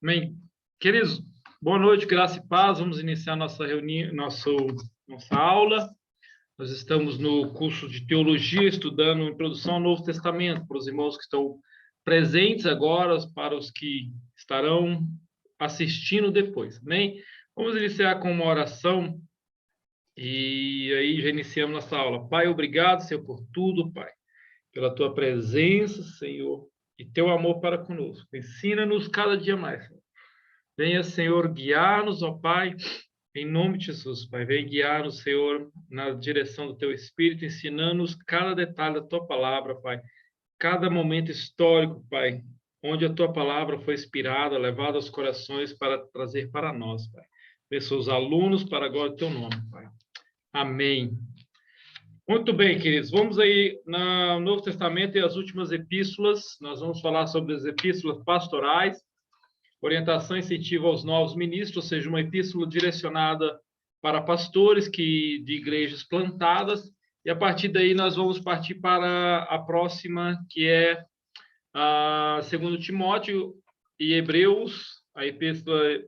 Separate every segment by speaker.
Speaker 1: Amém. Queridos, boa noite, graça e paz. Vamos iniciar nossa reunião, nossa aula. Nós estamos no curso de Teologia, estudando Introdução ao Novo Testamento, para os irmãos que estão presentes agora, para os que estarão assistindo depois. Amém? Vamos iniciar com uma oração e aí já iniciamos nossa aula. Pai, obrigado, Senhor, por tudo, Pai, pela Tua presença, Senhor, e Teu amor para conosco. Ensina-nos cada dia mais, Senhor. Venha, Senhor, guiar-nos, ó Pai, em nome de Jesus, Pai. Venha guiar-nos, Senhor, na direção do Teu Espírito, ensinando-nos cada detalhe da Tua palavra, Pai. Cada momento histórico, Pai, onde a Tua palavra foi inspirada, levada aos corações para trazer para nós, Pai. Abençoa os alunos para a glória do Teu nome, Pai. Amém. Muito bem, queridos. Vamos aí no Novo Testamento e as últimas epístolas. Nós vamos falar sobre as epístolas pastorais. Orientação e incentivo aos novos ministros, ou seja, uma epístola direcionada para pastores de igrejas plantadas, e a partir daí nós vamos partir para a próxima, que é a 2 Timóteo e Hebreus, a epístola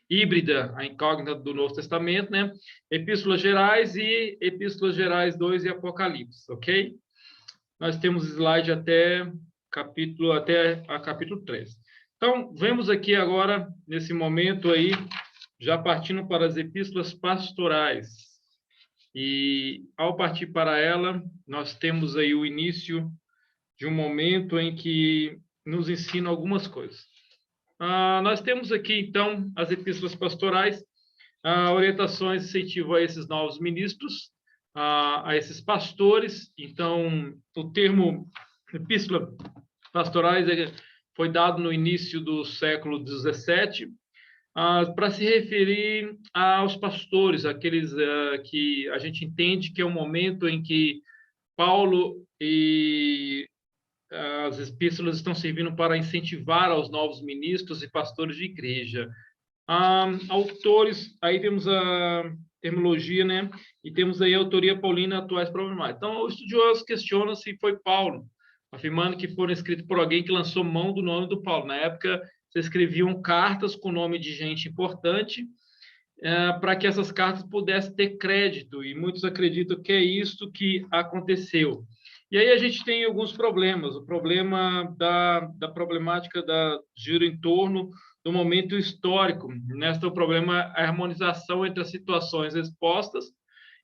Speaker 1: híbrida, a incógnita do Novo Testamento, né? Epístolas gerais e Epístolas gerais 2 e Apocalipse, ok? Nós temos slide até a capítulo 3. Então, vemos aqui agora, nesse momento aí, já partindo para as epístolas pastorais. E, ao partir para ela, nós temos aí o início de um momento em que nos ensina algumas coisas. Nós temos aqui, então, as epístolas pastorais, orientações e incentivo a esses novos ministros, a esses pastores. Então, o termo epístola pastorais foi dado no início do século XVII, para se referir aos pastores, aqueles que a gente entende que é o momento em que Paulo e as epístolas estão servindo para incentivar aos novos ministros e pastores de igreja. Autores, aí temos a terminologia, né? E temos aí a autoria paulina atuais problemáticas. Então, o estudioso questiona se foi Paulo, afirmando que foram escritos por alguém que lançou mão do nome do Paulo. Na época, se escreviam cartas com o nome de gente importante, para que essas cartas pudessem ter crédito, e muitos acreditam que é isso que aconteceu. E aí a gente tem alguns problemas. O problema da problemática gira em torno do momento histórico. Nesta, o problema é a harmonização entre as situações expostas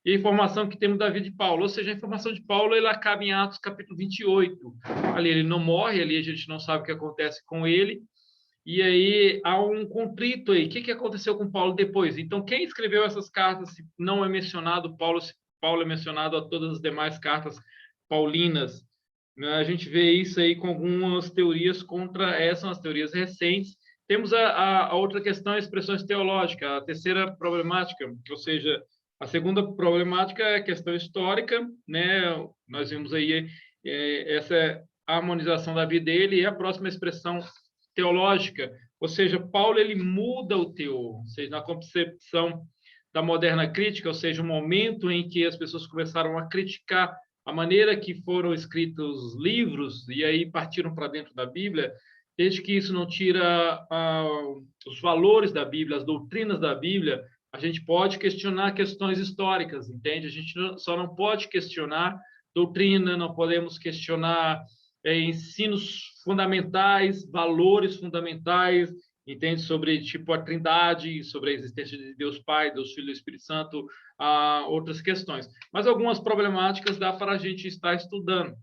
Speaker 1: e a informação que temos da vida de Paulo. Ou seja, a informação de Paulo ela acaba em Atos capítulo 28. Ali ele não morre, ali a gente não sabe o que acontece com ele. E aí há um conflito aí. O que aconteceu com Paulo depois? Então, quem escreveu essas cartas, se não é mencionado Paulo, se Paulo é mencionado a todas as demais cartas paulinas? A gente vê isso aí com algumas teorias contra essas, as teorias recentes. Temos a outra questão, expressões teológicas, a terceira problemática, ou seja, a segunda problemática é a questão histórica, né? Nós vimos aí essa harmonização da vida dele, e a próxima expressão teológica, ou seja, Paulo ele muda o teor, ou seja, na concepção da moderna crítica, ou seja, o momento em que as pessoas começaram a criticar a maneira que foram escritos os livros, e aí partiram para dentro da Bíblia, desde que isso não tira os valores da Bíblia, as doutrinas da Bíblia, a gente pode questionar questões históricas, entende? A gente só não pode questionar doutrina, não podemos questionar ensinos fundamentais, valores fundamentais, entende? Sobre tipo a Trindade, sobre a existência de Deus Pai, Deus Filho e Espírito Santo, outras questões. Mas algumas problemáticas dá para a gente estar estudando.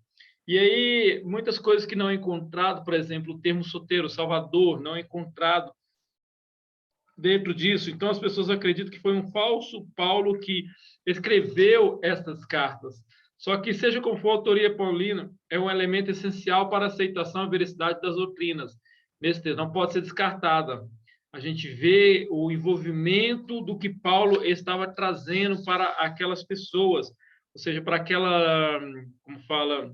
Speaker 1: E aí, muitas coisas que não é encontrado, por exemplo, o termo soteiro, Salvador, não é encontrado dentro disso. Então, as pessoas acreditam que foi um falso Paulo que escreveu estas cartas. Só que, seja como for, a autoria paulina é um elemento essencial para a aceitação e veracidade das doutrinas. Nesse texto, não pode ser descartada. A gente vê o envolvimento do que Paulo estava trazendo para aquelas pessoas, ou seja, para aquela, como fala,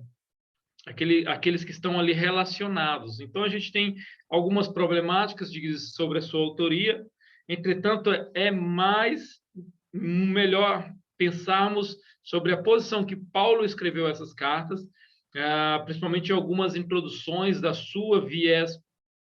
Speaker 1: aqueles que estão ali relacionados. Então, a gente tem algumas problemáticas sobre a sua autoria. Entretanto, é melhor pensarmos sobre a posição que Paulo escreveu essas cartas, principalmente algumas introduções da sua viés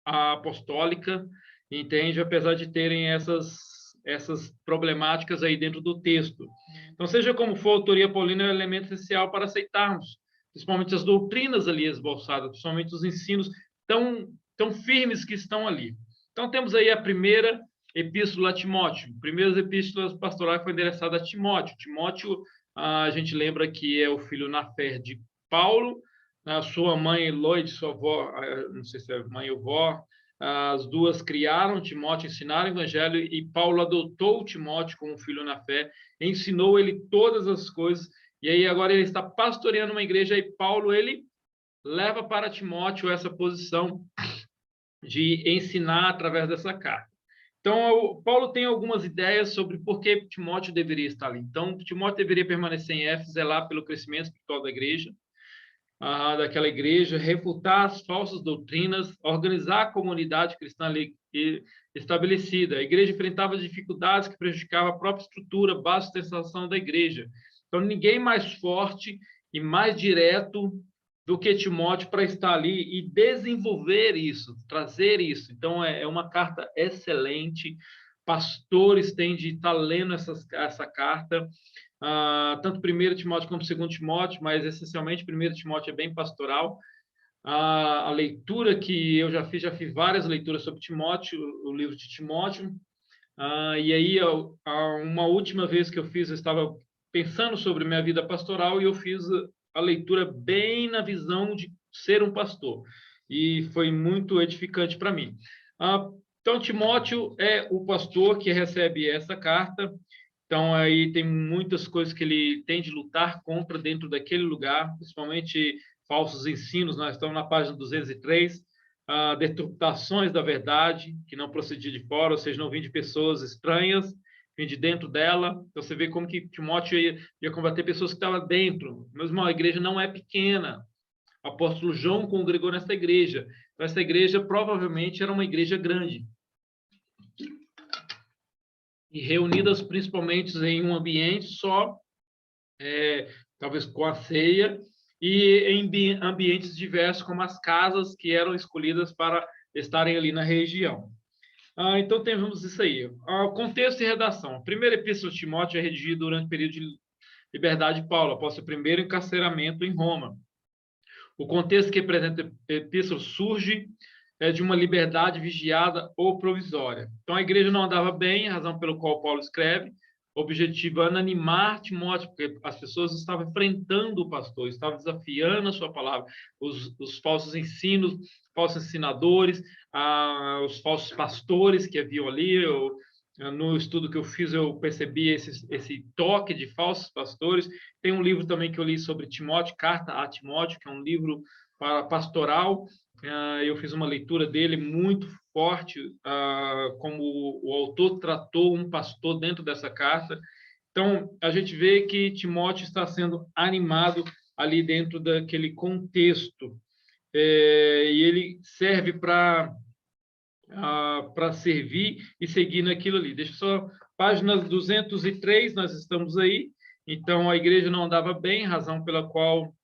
Speaker 1: apostólica, entende? Apesar de terem essas problemáticas aí dentro do texto. Então, seja como for, a autoria paulina é um elemento essencial para aceitarmos, principalmente as doutrinas ali esboçadas, principalmente os ensinos tão firmes que estão ali. Então, temos aí a primeira epístola a Timóteo. Primeiras epístolas pastorais foi endereçada a Timóteo. Timóteo, a gente lembra que é o filho na fé de Paulo, a sua mãe Eloide, sua avó, não sei se é mãe ou avó, as duas criaram Timóteo, ensinaram o evangelho, e Paulo adotou Timóteo como filho na fé, ensinou ele todas as coisas, e aí agora ele está pastoreando uma igreja, e Paulo, ele leva para Timóteo essa posição de ensinar através dessa carta. Então, Paulo tem algumas ideias sobre por que Timóteo deveria estar ali. Então, Timóteo deveria permanecer em Éfeso, zelar pelo crescimento espiritual da igreja, daquela igreja, refutar as falsas doutrinas, organizar a comunidade cristã ali estabelecida. A igreja enfrentava dificuldades que prejudicavam a própria estrutura, base de sustentação da igreja. Então, ninguém mais forte e mais direto do que Timóteo para estar ali e desenvolver isso, trazer isso. Então, é uma carta excelente. Pastores têm de estar lendo essa carta, tanto 1 Timóteo como 2 Timóteo, mas essencialmente 1 Timóteo é bem pastoral. A leitura que eu já fiz várias leituras sobre Timóteo, o livro de Timóteo, e aí uma última vez que eu fiz, eu estava pensando sobre minha vida pastoral e eu fiz a leitura bem na visão de ser um pastor, e foi muito edificante para mim. Então, Timóteo é o pastor que recebe essa carta. Então, aí tem muitas coisas que ele tem de lutar contra dentro daquele lugar, principalmente falsos ensinos. Nós estamos na página 203, deturpações da verdade, que não procedia de fora, ou seja, não vinha de pessoas estranhas, vinha de dentro dela. Então, você vê como que Timóteo ia combater pessoas que estavam dentro. Mesmo a igreja não é pequena. O apóstolo João congregou nessa igreja. Então, essa igreja provavelmente era uma igreja grande, e reunidas principalmente em um ambiente só, talvez com a ceia, e em ambientes diversos, como as casas que eram escolhidas para estarem ali na região. Então, temos isso aí. Contexto e redação. A primeira epístola de Timóteo é redigida durante o período de liberdade de Paulo, após o primeiro encarceramento em Roma. O contexto que apresenta a epístola surge de uma liberdade vigiada ou provisória. Então, a igreja não andava bem, a razão pelo qual Paulo escreve, objetivando animar Timóteo, porque as pessoas estavam enfrentando o pastor, estavam desafiando a sua palavra, os falsos ensinos, falsos ensinadores, os falsos pastores que haviam ali. No estudo que eu fiz, eu percebi esse toque de falsos pastores. Tem um livro também que eu li sobre Timóteo, Carta a Timóteo, que é um livro para pastoral. Eu fiz uma leitura dele muito forte, como o autor tratou um pastor dentro dessa carta. Então, a gente vê que Timóteo está sendo animado ali dentro daquele contexto, e ele serve para servir e seguir naquilo ali. Deixa só, página 203, nós estamos aí. Então, a igreja não andava bem, razão pela qual...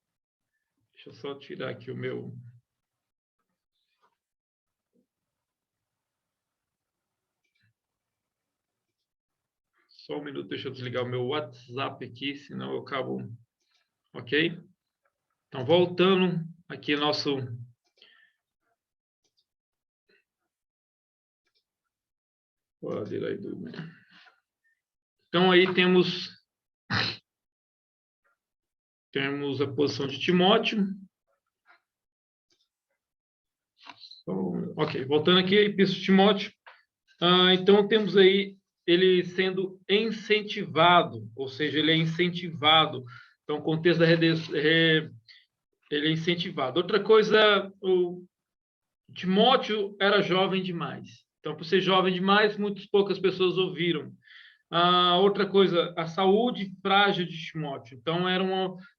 Speaker 1: Deixa eu só tirar aqui o meu... Só um minuto, deixa eu desligar o meu WhatsApp aqui, senão eu acabo... Ok? Então, voltando aqui nosso... Então, aí temos a posição de Timóteo. Ok, voltando aqui, Epístola de Timóteo. Então, temos aí ele sendo incentivado, ou seja, ele é incentivado. Então, o contexto da redenção, ele é incentivado. Outra coisa, o Timóteo era jovem demais. Então, por ser jovem demais, muitas poucas pessoas ouviram. Outra coisa, a saúde frágil de Timóteo. Então,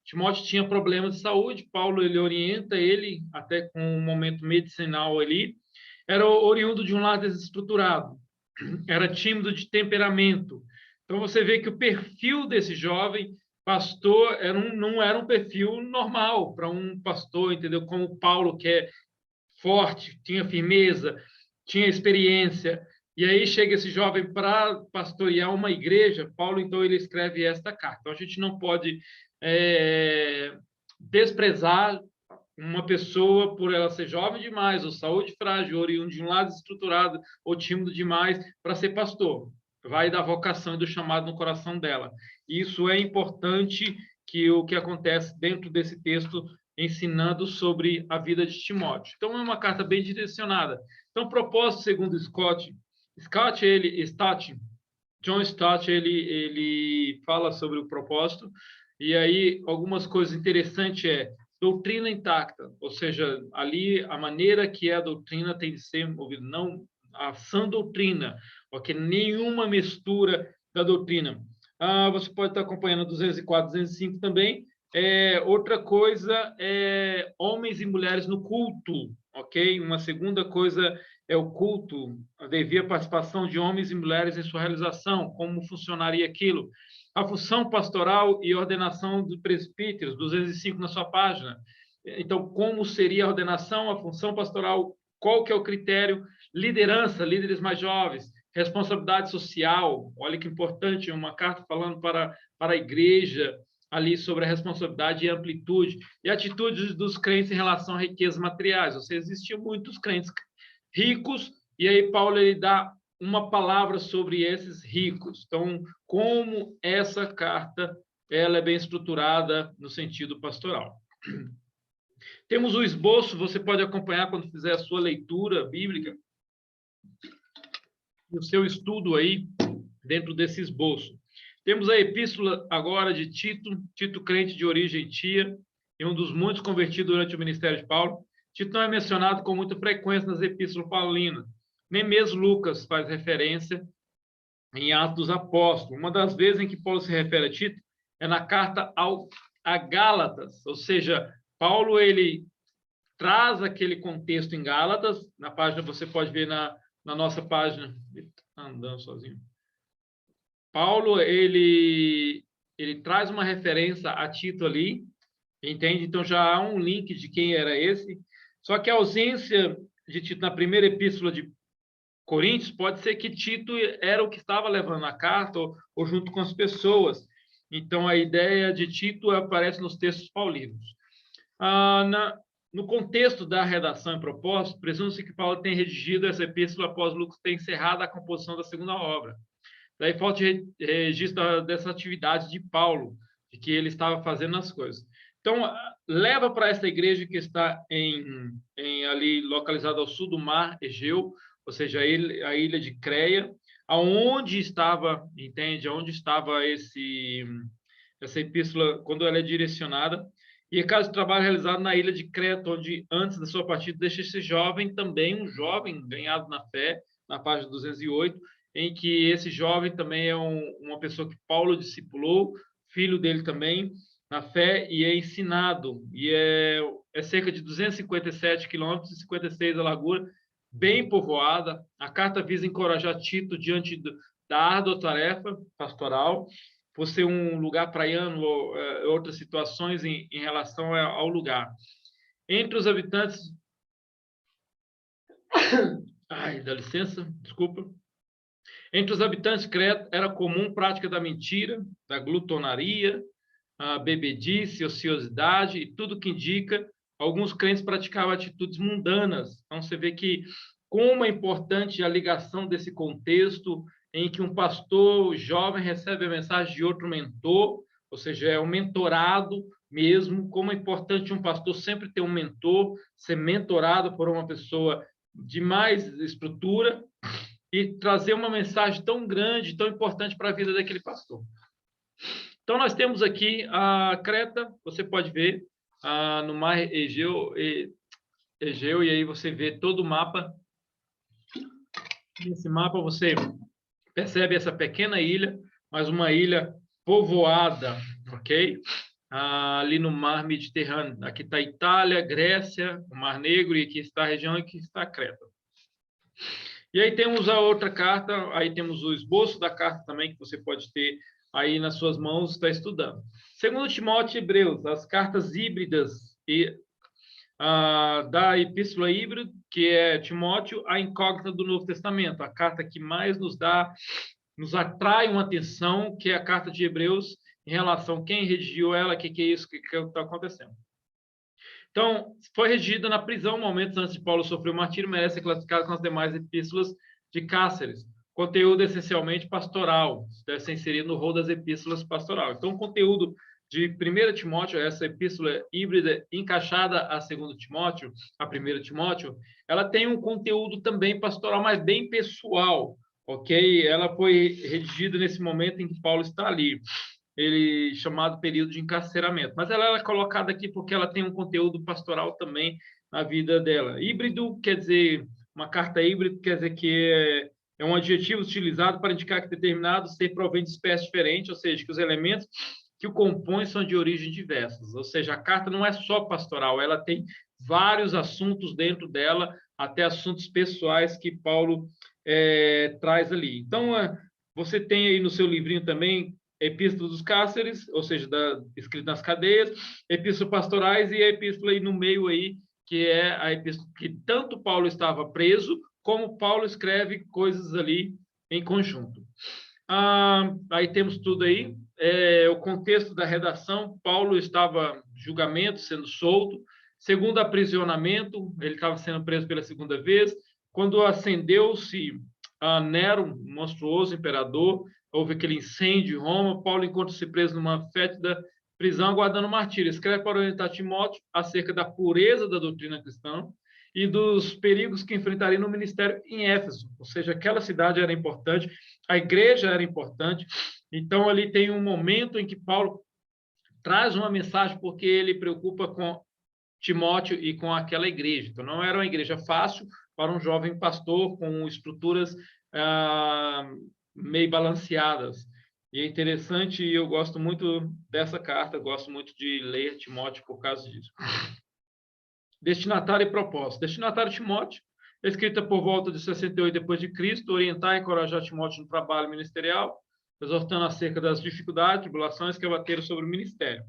Speaker 1: Timóteo tinha problemas de saúde. Paulo, ele orienta ele, até com um momento medicinal ali. Era oriundo de um lar desestruturado. Era tímido de temperamento. Então, você vê que o perfil desse jovem pastor não era um perfil normal para um pastor, entendeu? Como Paulo, que é forte, tinha firmeza, tinha experiência. E aí chega esse jovem para pastorear uma igreja. Paulo, então, ele escreve esta carta. Então, a gente não pode desprezar uma pessoa por ela ser jovem demais, ou saúde frágil, oriundo de um lado estruturado, ou tímido demais para ser pastor. Vai da vocação e do chamado no coração dela. Isso é importante, que o que acontece dentro desse texto, ensinando sobre a vida de Timóteo. Então, é uma carta bem direcionada. Então, o propósito, segundo John Stott, ele fala sobre o propósito, e aí algumas coisas interessantes doutrina intacta, ou seja, ali a maneira que a doutrina tem de ser movida, não a sã doutrina, porque nenhuma mistura da doutrina. Você pode estar acompanhando 204, 205 também. Outra coisa é homens e mulheres no culto, ok? Uma segunda coisa é o culto, a devida participação de homens e mulheres em sua realização, como funcionaria aquilo. A função pastoral e ordenação dos presbíteros, 205 na sua página. Então, como seria a ordenação, a função pastoral, qual que é o critério? Liderança, líderes mais jovens, responsabilidade social, olha que importante, uma carta falando para a igreja, ali sobre a responsabilidade e amplitude, e atitudes dos crentes em relação a riquezas materiais. Ou seja, existiam muitos crentes ricos, e aí Paulo ele dá uma palavra sobre esses ricos. Então, como essa carta ela é bem estruturada no sentido pastoral. Temos o esboço, você pode acompanhar quando fizer a sua leitura bíblica, o seu estudo aí, dentro desse esboço. Temos a epístola agora de Tito crente de origem tia, e um dos muitos convertidos durante o ministério de Paulo. Tito não é mencionado com muita frequência nas epístolas paulinas, nem mesmo Lucas faz referência em Atos dos Apóstolos. Uma das vezes em que Paulo se refere a Tito é na carta a Gálatas, ou seja, Paulo ele traz aquele contexto em Gálatas, na página, você pode ver na nossa página, andando sozinho. Paulo, ele traz uma referência a Tito ali, entende? Então, já há um link de quem era esse. Só que a ausência de Tito na primeira epístola de Coríntios pode ser que Tito era o que estava levando a carta ou junto com as pessoas. Então, a ideia de Tito aparece nos textos paulinos. No contexto da redação e propósito, presume-se que Paulo tenha redigido essa epístola após Lucas ter encerrado a composição da segunda obra. Daí falta registro dessa atividade de Paulo, de que ele estava fazendo as coisas. Então, leva para essa igreja que está ali localizada ao sul do mar Egeu, ou seja, a ilha de Creia, aonde estava, entende? Aonde estava essa epístola quando ela é direcionada. E é caso de trabalho realizado na ilha de Creta, onde antes da sua partida deixa esse jovem também, um jovem ganhado na fé, na página 208, em que esse jovem também é uma pessoa que Paulo discipulou, filho dele também, na fé, e é ensinado. E é cerca de 257 quilômetros e 56 a largura, bem povoada. A carta visa encorajar Tito diante da árdua tarefa pastoral, por ser um lugar praiano ou outras situações em relação ao lugar. Entre os habitantes... Ai, dá licença, desculpa. Entre os habitantes de Creta era comum prática da mentira, da glutonaria, a bebedice, ociosidade e tudo que indica. Alguns crentes praticavam atitudes mundanas. Então, você vê que como é importante a ligação desse contexto em que um pastor jovem recebe a mensagem de outro mentor, ou seja, é um mentorado mesmo, como é importante um pastor sempre ter um mentor, ser mentorado por uma pessoa de mais estrutura e trazer uma mensagem tão grande, tão importante para a vida daquele pastor. Então, nós temos aqui a Creta, você pode ver no mar Egeu, e aí você vê todo o mapa. Nesse mapa você percebe essa pequena ilha, mas uma ilha povoada, ok? Ali no mar Mediterrâneo. Aqui está a Itália, Grécia, o Mar Negro, e aqui está a região em que está a Creta. E aí temos a outra carta, aí temos o esboço da carta também, que você pode ter aí nas suas mãos, está estudando. Segundo Timóteo e Hebreus, as cartas híbridas da Epístola Híbrida, que é Timóteo, a incógnita do Novo Testamento, a carta que mais nos atrai uma atenção, que é a carta de Hebreus, em relação a quem redigiu ela, o que é isso, o que está acontecendo. Então, foi redigida na prisão, momentos antes de Paulo sofrer o martírio, merece ser classificada com as demais epístolas de Cáceres. Conteúdo essencialmente pastoral, deve ser inserido no rol das epístolas pastoral. Então, o conteúdo de 1 Timóteo, essa epístola híbrida encaixada a 2 Timóteo, a 1 Timóteo, ela tem um conteúdo também pastoral, mas bem pessoal, ok? Ela foi redigida nesse momento em que Paulo está ali, ele chamado período de encarceramento. Mas ela é colocada aqui porque ela tem um conteúdo pastoral também na vida dela. Híbrido quer dizer, uma carta híbrida quer dizer que é um adjetivo utilizado para indicar que determinado ser provém de espécie diferente, ou seja, que os elementos que o compõem são de origem diversas. Ou seja, a carta não é só pastoral, ela tem vários assuntos dentro dela, até assuntos pessoais que Paulo traz ali. Então, você tem aí no seu livrinho também Epístola dos Cáceres, ou seja, escrito nas cadeias, Epístolas Pastorais e a epístola aí no meio aí, que é a epístola que tanto Paulo estava preso, como Paulo escreve coisas ali em conjunto. Aí temos tudo aí. O contexto da redação, Paulo estava em julgamento, sendo solto. Segundo aprisionamento, ele estava sendo preso pela segunda vez. Quando acendeu-se Nero, um monstruoso imperador, houve aquele incêndio em Roma, Paulo encontra-se preso numa fétida prisão, aguardando martírio. Escreve para orientar Timóteo acerca da pureza da doutrina cristã e dos perigos que enfrentaria no ministério em Éfeso. Ou seja, aquela cidade era importante, a igreja era importante. Então, ali tem um momento em que Paulo traz uma mensagem porque ele preocupa com Timóteo e com aquela igreja. Então, não era uma igreja fácil para um jovem pastor com estruturas meio balanceadas. E é interessante, e eu gosto muito dessa carta, gosto muito de ler Timóteo por causa disso. Destinatário e propósito. Destinatário Timóteo, escrita por volta de 68 depois de Cristo, orientar e encorajar Timóteo no trabalho ministerial, exortando acerca das dificuldades, tribulações que abateram sobre o ministério.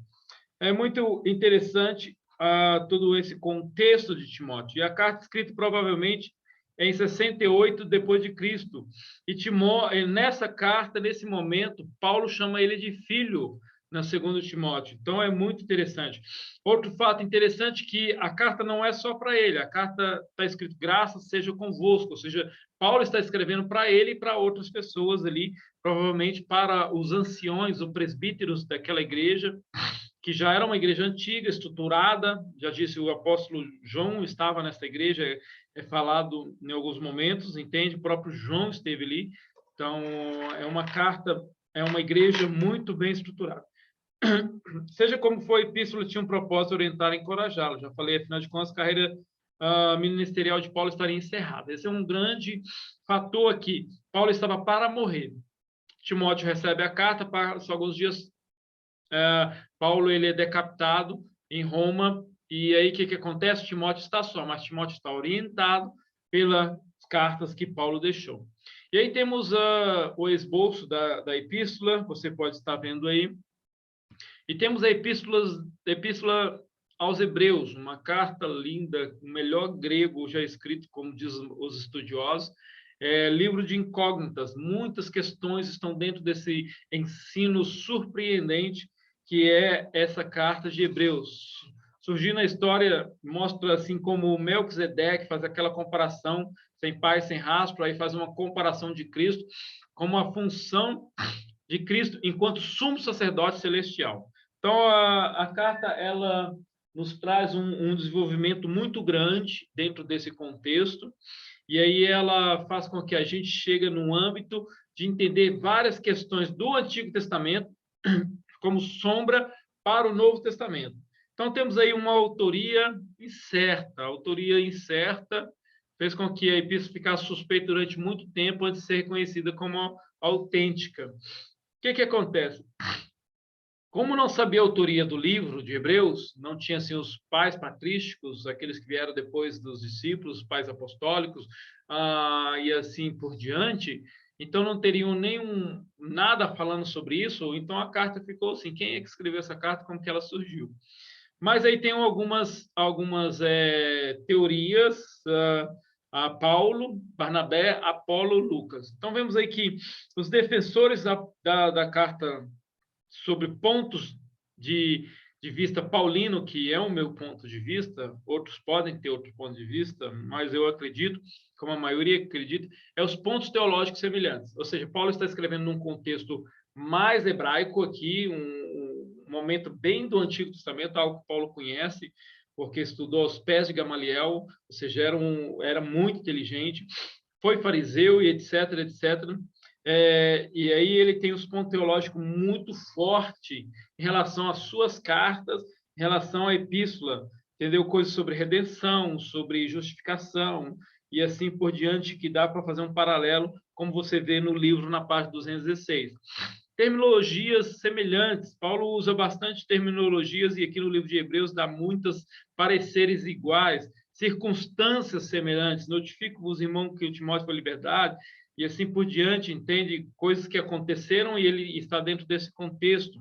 Speaker 1: É muito interessante todo esse contexto de Timóteo. E a carta escrita provavelmente em 68 depois de Cristo. E nessa carta, nesse momento, Paulo chama ele de filho na segunda Timóteo. Então é muito interessante. Outro fato interessante é que a carta não é só para ele. A carta está escrito graça seja convosco, ou seja, Paulo está escrevendo para ele e para outras pessoas ali, provavelmente para os anciões, os presbíteros daquela igreja, que já era uma igreja antiga, estruturada. Já disse, o apóstolo João estava nessa igreja, é falado em alguns momentos, entende? O próprio João esteve ali. Então, é uma carta, é uma igreja muito bem estruturada. Seja como for, a epístola tinha um propósito orientar e encorajá-lo. Já falei, afinal de contas, a carreira ministerial de Paulo estaria encerrada. Esse é um grande fator aqui. Paulo estava para morrer. Timóteo recebe a carta, passa alguns dias, Paulo ele é decapitado em Roma, e aí o que acontece? Timóteo está só, mas Timóteo está orientado pelas cartas que Paulo deixou. E aí temos o esboço da epístola, você pode estar vendo aí, e temos a epístola aos Hebreus, uma carta linda, o melhor grego já escrito, como dizem os estudiosos, livro de incógnitas, muitas questões estão dentro desse ensino surpreendente que é essa carta de Hebreus. Surgindo na história, mostra assim como Melquisedeque faz aquela comparação, sem pai, sem rastro, aí faz uma comparação de Cristo, como a função de Cristo enquanto sumo sacerdote celestial. Então, a carta, ela nos traz um desenvolvimento muito grande dentro desse contexto, e aí ela faz com que a gente chegue num âmbito de entender várias questões do Antigo Testamento como sombra para o Novo Testamento. Então, temos aí uma autoria incerta. A autoria incerta fez com que a epístola ficasse suspeita durante muito tempo antes de ser reconhecida como autêntica. O que acontece? Como não sabia a autoria do livro de Hebreus, não tinha assim, os pais patrísticos, aqueles que vieram depois dos discípulos, os pais apostólicos, e assim por diante, então não teriam nada falando sobre isso, então a carta ficou assim, quem é que escreveu essa carta, como que ela surgiu? Mas aí tem algumas teorias, a Paulo, Barnabé, Apolo, Lucas. Então, vemos aí que os defensores da carta sobre pontos de vista paulino, que é o meu ponto de vista, outros podem ter outro ponto de vista, mas eu acredito, como a maioria acredita, é os pontos teológicos semelhantes. Ou seja, Paulo está escrevendo num contexto mais hebraico aqui, um momento bem do Antigo Testamento, algo que Paulo conhece, porque estudou aos pés de Gamaliel, ou seja, era muito inteligente, foi fariseu e etc, etc. E aí ele tem os pontos teológicos muito forte em relação às suas cartas, em relação à epístola, entendeu? Coisas sobre redenção, sobre justificação e assim por diante, que dá para fazer um paralelo, como você vê no livro na página 216. Terminologias semelhantes. Paulo usa bastante terminologias e aqui no livro de Hebreus dá muitos pareceres iguais. Circunstâncias semelhantes. Notifico-vos, irmão, que o Timóteo foi liberdade, e assim por diante, entende? Coisas que aconteceram e ele está dentro desse contexto.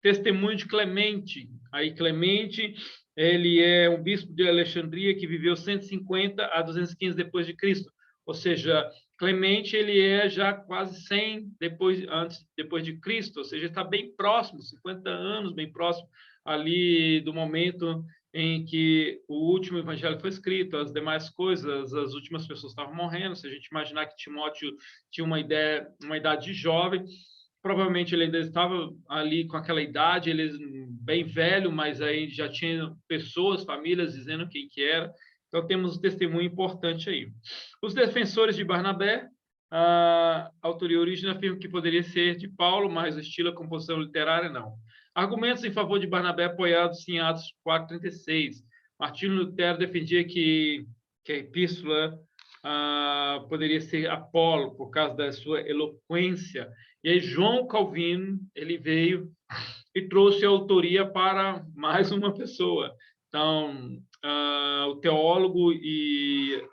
Speaker 1: Testemunho de Clemente. Aí Clemente, ele é um bispo de Alexandria que viveu 150 a 215 depois de Cristo. Ou seja, Clemente, ele é já quase 100 depois de Cristo, ou seja, está bem próximo, 50 anos, bem próximo ali do momento em que o último evangelho foi escrito, as demais coisas, as últimas pessoas estavam morrendo. Se a gente imaginar que Timóteo tinha uma idade jovem, provavelmente ele ainda estava ali com aquela idade, ele bem velho, mas aí já tinha pessoas, famílias dizendo quem que era. Então temos um testemunho importante aí. Os defensores de Barnabé, a autoria e origem afirmam que poderia ser de Paulo, mas o estilo, a composição literária, não. Argumentos em favor de Barnabé apoiados em Atos 4:36. Martinho Lutero defendia que a epístola poderia ser Apolo, por causa da sua eloquência. E aí João Calvino, ele veio e trouxe a autoria para mais uma pessoa. Então, o teólogo e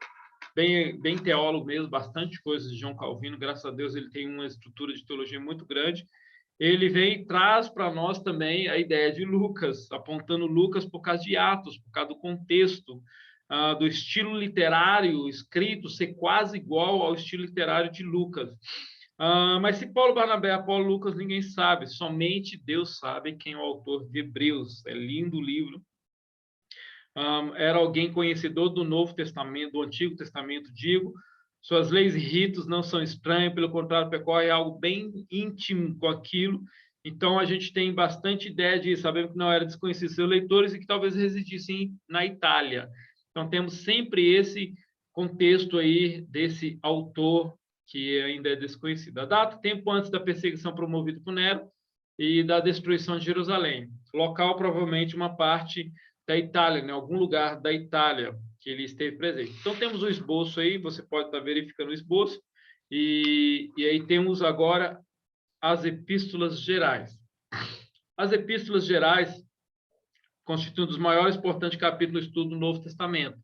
Speaker 1: bem teólogo mesmo, bastante coisas de João Calvino, graças a Deus ele tem uma estrutura de teologia muito grande. Ele vem e traz para nós também a ideia de Lucas, apontando Lucas por causa de Atos, por causa do contexto, do estilo literário escrito ser quase igual ao estilo literário de Lucas. Mas se Paulo, Barnabé, Apolo, Lucas, ninguém sabe, somente Deus sabe quem é o autor de Hebreus. É lindo o livro. Era alguém conhecedor do Novo Testamento, do Antigo Testamento, digo. Suas leis e ritos não são estranhos, pelo contrário, percorre algo bem íntimo com aquilo. Então, a gente tem bastante ideia de saber que não era desconhecido seus leitores e que talvez residissem na Itália. Então, temos sempre esse contexto aí desse autor que ainda é desconhecido. A data, tempo antes da perseguição promovida por Nero e da destruição de Jerusalém. Local, provavelmente, uma parte da Itália, em algum lugar da Itália que ele esteve presente. Então, temos o esboço aí, você pode estar verificando o esboço, e aí temos agora as epístolas gerais. As epístolas gerais constituem um dos maiores e importantes capítulos do estudo do Novo Testamento.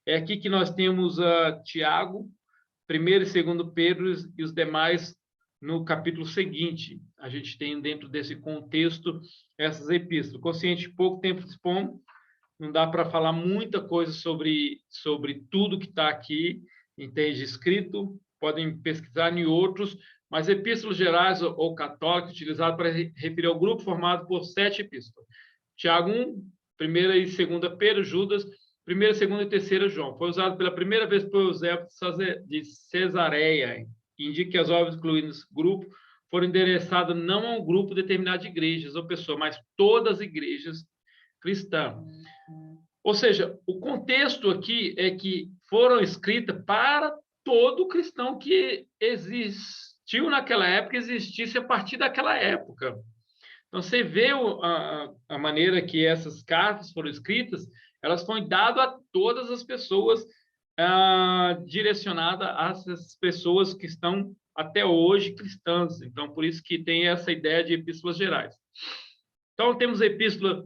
Speaker 1: É aqui que nós temos Tiago, 1º e 2º Pedro e os demais no capítulo seguinte. A gente tem dentro desse contexto essas epístolas. Consciente de pouco tempo dispomos, não dá para falar muita coisa sobre tudo que está aqui, entende? Escrito, podem pesquisar em outros, mas epístolas gerais ou católicas, utilizado para referir ao grupo formado por 7 epístolas. Tiago 1, 1ª e 2ª Pedro, Judas, 1ª, 2ª e 3ª João. Foi usado pela primeira vez por Eusébio de Cesareia, que indica que as obras incluídas nesse grupo foram endereçadas não a um grupo determinado de igrejas ou pessoas, mas todas as igrejas cristãs. Ou seja, o contexto aqui é que foram escritas para todo cristão que existiu naquela época, existisse a partir daquela época. Então, você vê a maneira que essas cartas foram escritas, elas foram dadas a todas as pessoas, direcionadas a essas pessoas que estão até hoje cristãs. Então, por isso que tem essa ideia de epístolas gerais. Então, temos a epístola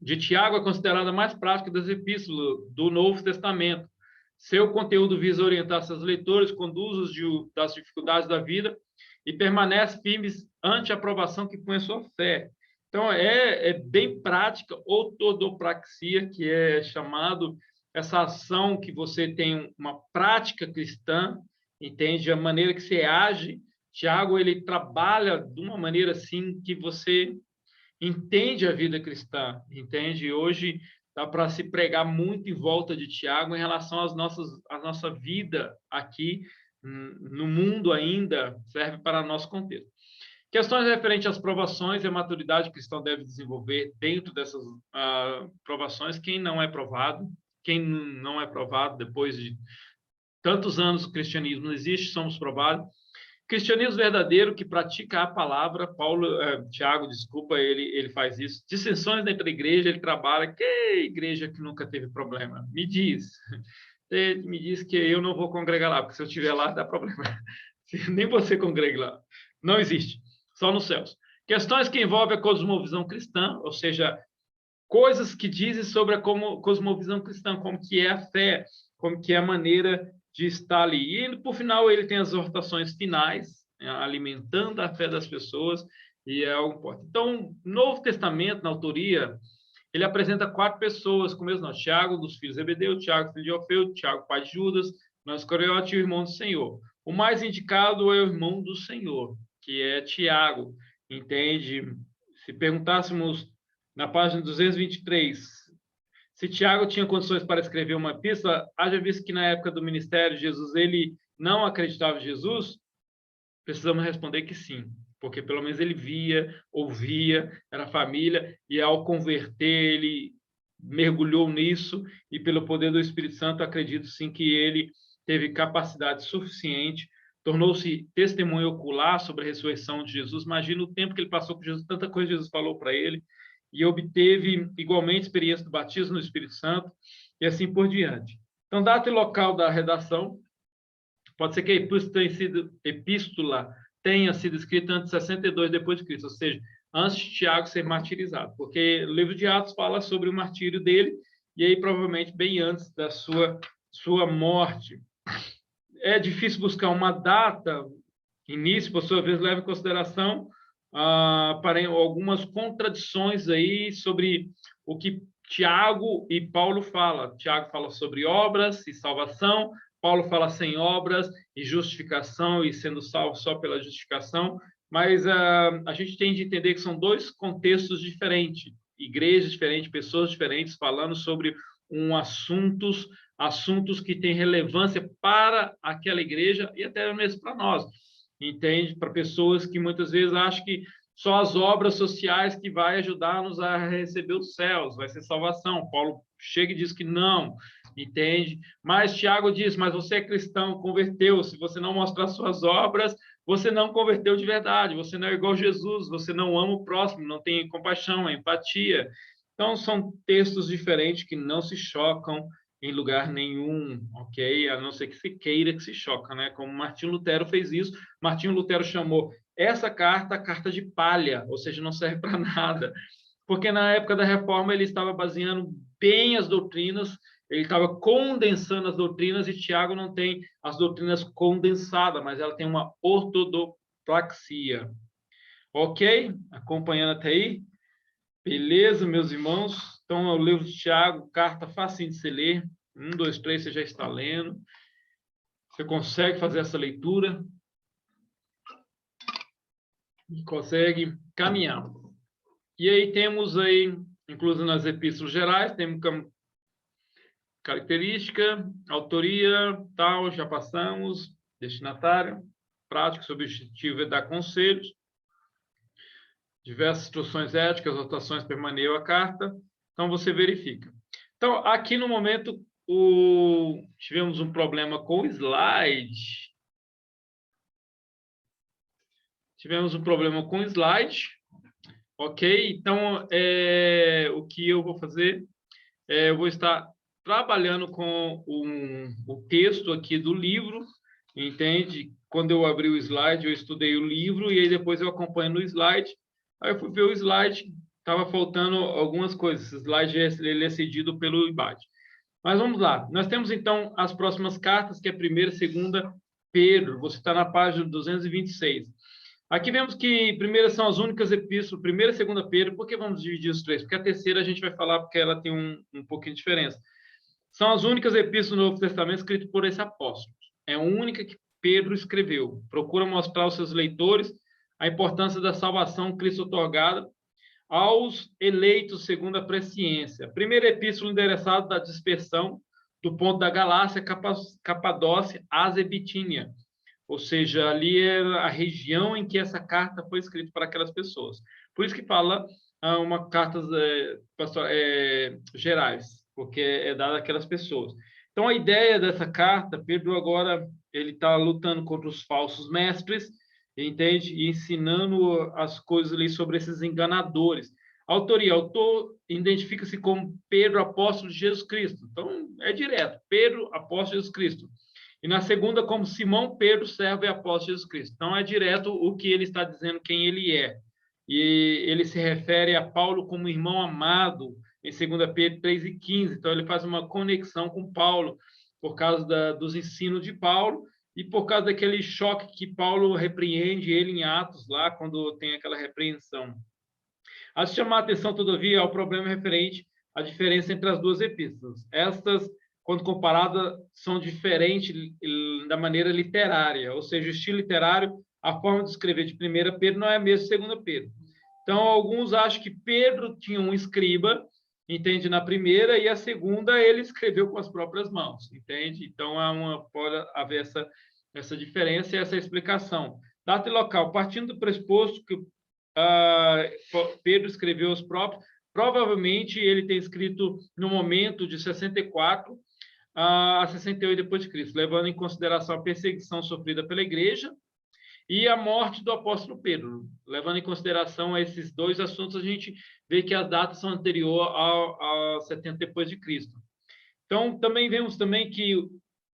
Speaker 1: de Tiago, é considerada a mais prática das epístolas do Novo Testamento. Seu conteúdo visa orientar seus leitores, conduz-os das dificuldades da vida e permanece firmes ante a provação que põe a sua fé. Então, é bem prática, ortodopraxia, que é chamado essa ação que você tem uma prática cristã, entende? A maneira que você age. Tiago, ele trabalha de uma maneira assim que você entende a vida cristã, entende? Hoje dá para se pregar muito em volta de Tiago em relação à nossa vida aqui no mundo ainda, serve para nosso contexto. Questões referentes às provações e a maturidade que o cristão deve desenvolver dentro dessas provações. Quem não é provado depois de tantos anos o cristianismo não existe, somos provados. Cristianismo verdadeiro que pratica a palavra, Tiago, desculpa, ele faz isso. Dissensões dentro da igreja, ele trabalha. Que igreja que nunca teve problema? Me diz que eu não vou congregar lá, porque se eu estiver lá, dá problema. Nem você congrega lá. Não existe. Só nos céus. Questões que envolvem a cosmovisão cristã, ou seja, coisas que dizem sobre a cosmovisão cristã, como que é a fé, como que é a maneira de estar ali. E, por final, ele tem as exortações finais, alimentando a fé das pessoas, e é algo importante. Então, no Novo Testamento, na autoria, ele apresenta 4 pessoas, com o mesmo nome: Tiago, dos filhos de Zebedeu, Tiago, filho de Alfeu, Tiago, pai de Judas, Iscariote e o irmão do Senhor. O mais indicado é o irmão do Senhor, que é Tiago, entende? Se perguntássemos na página 223, se Tiago tinha condições para escrever uma epístola, haja visto que na época do ministério de Jesus ele não acreditava em Jesus, precisamos responder que sim, porque pelo menos ele via, ouvia, era família, e ao converter ele mergulhou nisso, e pelo poder do Espírito Santo acredito sim que ele teve capacidade suficiente, tornou-se testemunho ocular sobre a ressurreição de Jesus. Imagina o tempo que ele passou com Jesus, tanta coisa Jesus falou para ele, e obteve igualmente experiência do batismo no Espírito Santo, e assim por diante. Então, data e local da redação. Pode ser que a epístola tenha sido escrita antes de 62 depois de Cristo, ou seja, antes de Tiago ser martirizado, porque o livro de Atos fala sobre o martírio dele, e aí provavelmente bem antes da sua morte. É difícil buscar uma data, início, por sua vez, leva em consideração para algumas contradições aí sobre o que Tiago e Paulo falam. Tiago fala sobre obras e salvação, Paulo fala sem obras e justificação e sendo salvo só pela justificação, mas a gente tem de entender que são 2 contextos diferentes, igrejas diferentes, pessoas diferentes, falando sobre assuntos que têm relevância para aquela igreja e até mesmo para nós, entende? Para pessoas que muitas vezes acham que só as obras sociais que vai ajudar-nos a receber os céus, vai ser salvação. Paulo chega e diz que não, entende? Mas Tiago diz, mas você é cristão, converteu, se você não mostrar suas obras, você não converteu de verdade, você não é igual a Jesus, você não ama o próximo, não tem compaixão, empatia. Então, são textos diferentes que não se chocam em lugar nenhum, ok? A não ser que se queira que se choca, né? Como Martinho Lutero fez isso. Martinho Lutero chamou essa carta de palha, ou seja, não serve para nada. Porque na época da Reforma ele estava baseando bem as doutrinas, ele estava condensando as doutrinas, e Tiago não tem as doutrinas condensadas, mas ela tem uma ortodoxia. Ok? Acompanhando até aí? Beleza, meus irmãos? Então, é o livro de Tiago, carta facinho de se ler. 1, 2, 3, você já está lendo. Você consegue fazer essa leitura e consegue caminhar. E aí temos aí, incluso nas epístolas gerais, temos característica, autoria, tal, já passamos, destinatário, prático, seu objetivo é dar conselhos, diversas instruções éticas, anotações permaneceu a carta, então você verifica. Então, aqui no momento, tivemos um problema com o slide. Ok? Então, o que eu vou fazer? Eu vou estar trabalhando com o texto aqui do livro, entende? Quando eu abri o slide, eu estudei o livro, e aí depois eu acompanho no slide. Aí eu fui ver o slide, estava faltando algumas coisas. Esse slide ele é cedido pelo IBAD. Mas vamos lá. Nós temos, então, as próximas cartas, que é 1ª e 2ª Pedro. Você está na página 226. Aqui vemos que primeiras são as únicas epístolas, primeira e segunda Pedro. Por que vamos dividir os três? Porque a terceira a gente vai falar porque ela tem um pouquinho de diferença. São as únicas epístolas do Novo Testamento escritas por esse apóstolo. É a única que Pedro escreveu. Procura mostrar aos seus leitores a importância da salvação Cristo otorgada aos eleitos segundo a presciência. A primeira epístola endereçada da dispersão do ponto da Galácia, Capadócia, Ásia e Bitínia. Ou seja, ali é a região em que essa carta foi escrita para aquelas pessoas. Por isso que fala uma cartas gerais, porque é dada àquelas pessoas. Então, a ideia dessa carta, Pedro agora ele está lutando contra os falsos mestres, entende? E ensinando as coisas ali sobre esses enganadores. A autoria, autor identifica-se como Pedro, apóstolo de Jesus Cristo. Então, é direto, Pedro, apóstolo de Jesus Cristo. E na segunda, como Simão Pedro, servo e apóstolo de Jesus Cristo. Então, é direto o que ele está dizendo, quem ele é. E ele se refere a Paulo como irmão amado, em 2 Pedro 3:15. Então, ele faz uma conexão com Paulo, por causa dos ensinos de Paulo, e por causa daquele choque que Paulo repreende ele em Atos, lá, quando tem aquela repreensão. A se chamar a atenção, todavia, ao problema referente à diferença entre as duas epístolas. Estas, quando comparadas, são diferentes da maneira literária, ou seja, o estilo literário, a forma de escrever de 1 Pedro não é a mesma de 2 Pedro. Então, alguns acham que Pedro tinha um escriba, entende, na primeira, e a segunda ele escreveu com as próprias mãos, entende? Então, pode haver essa diferença e essa explicação. Data e local. Partindo do pressuposto que Pedro escreveu os próprios, provavelmente ele tem escrito no momento de 64 a 68 depois de Cristo, levando em consideração a perseguição sofrida pela igreja e a morte do apóstolo Pedro. Levando em consideração esses dois assuntos, a gente vê que as datas são anteriores a 70 depois de Cristo. Então, também vemos também que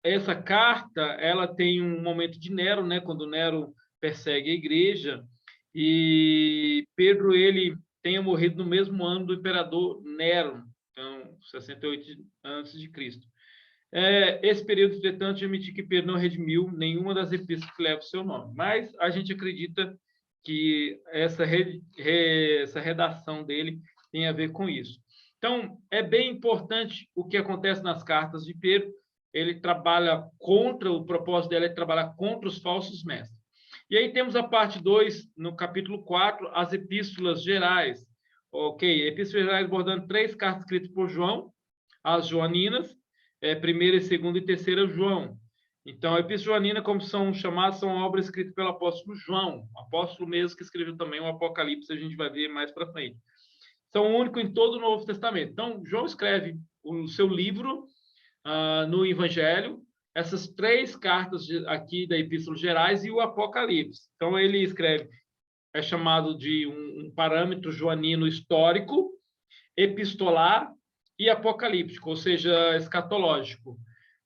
Speaker 1: essa carta, ela tem um momento de Nero, né, quando Nero persegue a igreja, e Pedro, ele tenha morrido no mesmo ano do imperador Nero, então, 68 antes de Cristo. Esse período, entretanto, admitir que Pedro não redimiu nenhuma das epístolas que levam o seu nome, mas a gente acredita que essa redação dele tem a ver com isso. Então, é bem importante o que acontece nas cartas de Pedro. Ele trabalha contra, o propósito dele é trabalhar contra os falsos mestres. E aí temos a parte 2, no capítulo 4, as epístolas gerais. Ok, epístolas gerais abordando 3 cartas escritas por João, as joaninas, primeira, segunda e terceira João. Então, a epístola joanina, como são chamadas, são obras escritas pelo apóstolo João, apóstolo mesmo que escreveu também o Apocalipse, a gente vai ver mais para frente. São o único em todo o Novo Testamento. Então, João escreve o seu livro no Evangelho, essas 3 cartas aqui da Epístola Gerais e o Apocalipse. Então, ele escreve, é chamado de um parâmetro joanino histórico, epistolar e apocalíptico, ou seja, escatológico.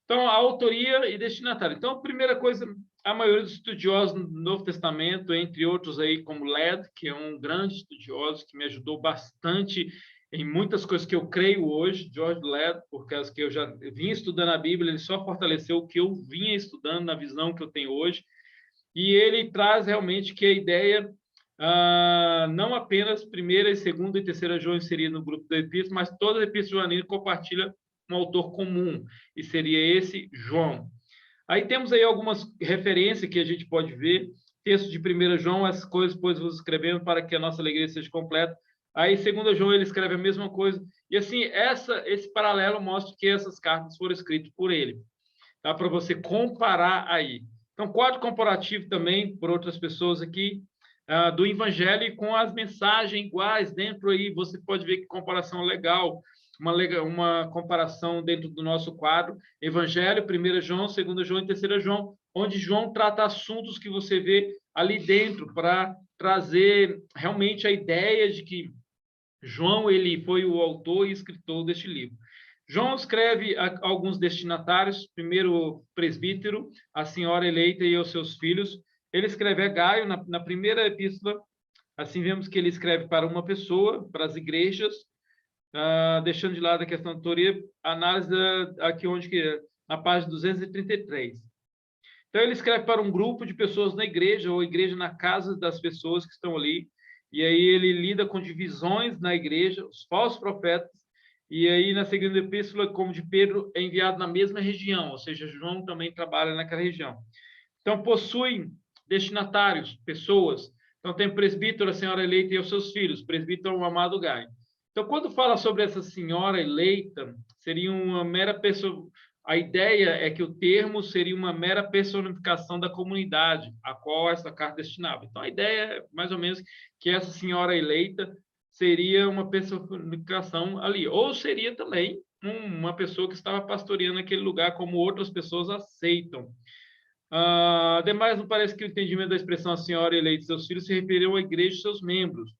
Speaker 1: Então, a autoria e destinatário. Então, a primeira coisa, a maioria dos estudiosos do Novo Testamento, entre outros aí, como Led, que é um grande estudioso que me ajudou bastante em muitas coisas que eu creio hoje, George Led, por causa que eu já vinha estudando a Bíblia, ele só fortaleceu o que eu vinha estudando na visão que eu tenho hoje, e ele traz realmente que a ideia não apenas primeira, segunda e terceira João inseridas no grupo da epístola, mas toda a epístola joanina compartilha um autor comum, e seria esse João. Aí temos aí algumas referências que a gente pode ver, texto de 1 João, essas coisas depois vos escrevendo para que a nossa alegria seja completa. Aí 2 João ele escreve a mesma coisa, e assim, esse paralelo mostra que essas cartas foram escritas por ele. Dá para você comparar aí. Então, quadro comparativo também, por outras pessoas aqui, do Evangelho com as mensagens iguais dentro aí, você pode ver que comparação legal, uma comparação dentro do nosso quadro, Evangelho, 1 João, 2 João e 3 João, onde João trata assuntos que você vê ali dentro, para trazer realmente a ideia de que João ele foi o autor e escritor deste livro. João escreve a alguns destinatários, primeiro presbítero, a senhora eleita e aos seus filhos. Ele escreve a Gaio, na primeira epístola, assim vemos que ele escreve para uma pessoa, para as igrejas, deixando de lado a questão da autoria, análise aqui onde que na página 233. Então, ele escreve para um grupo de pessoas na igreja, ou igreja na casa das pessoas que estão ali, e aí ele lida com divisões na igreja, os falsos profetas, e aí na segunda epístola, como de Pedro, é enviado na mesma região, ou seja, João também trabalha naquela região. Então, possui destinatários, pessoas. Então, tem presbítero, a senhora eleita e os seus filhos, presbítero, o amado Gaio. Então, quando fala sobre essa senhora eleita, seria uma mera pessoa. A ideia é que o termo seria uma mera personificação da comunidade a qual essa carta destinava. Então, a ideia é mais ou menos que essa senhora eleita seria uma personificação ali, ou seria também uma pessoa que estava pastoreando aquele lugar, como outras pessoas aceitam. Ademais, não parece que o entendimento da expressão a senhora eleita e seus filhos se referiu à igreja e seus membros,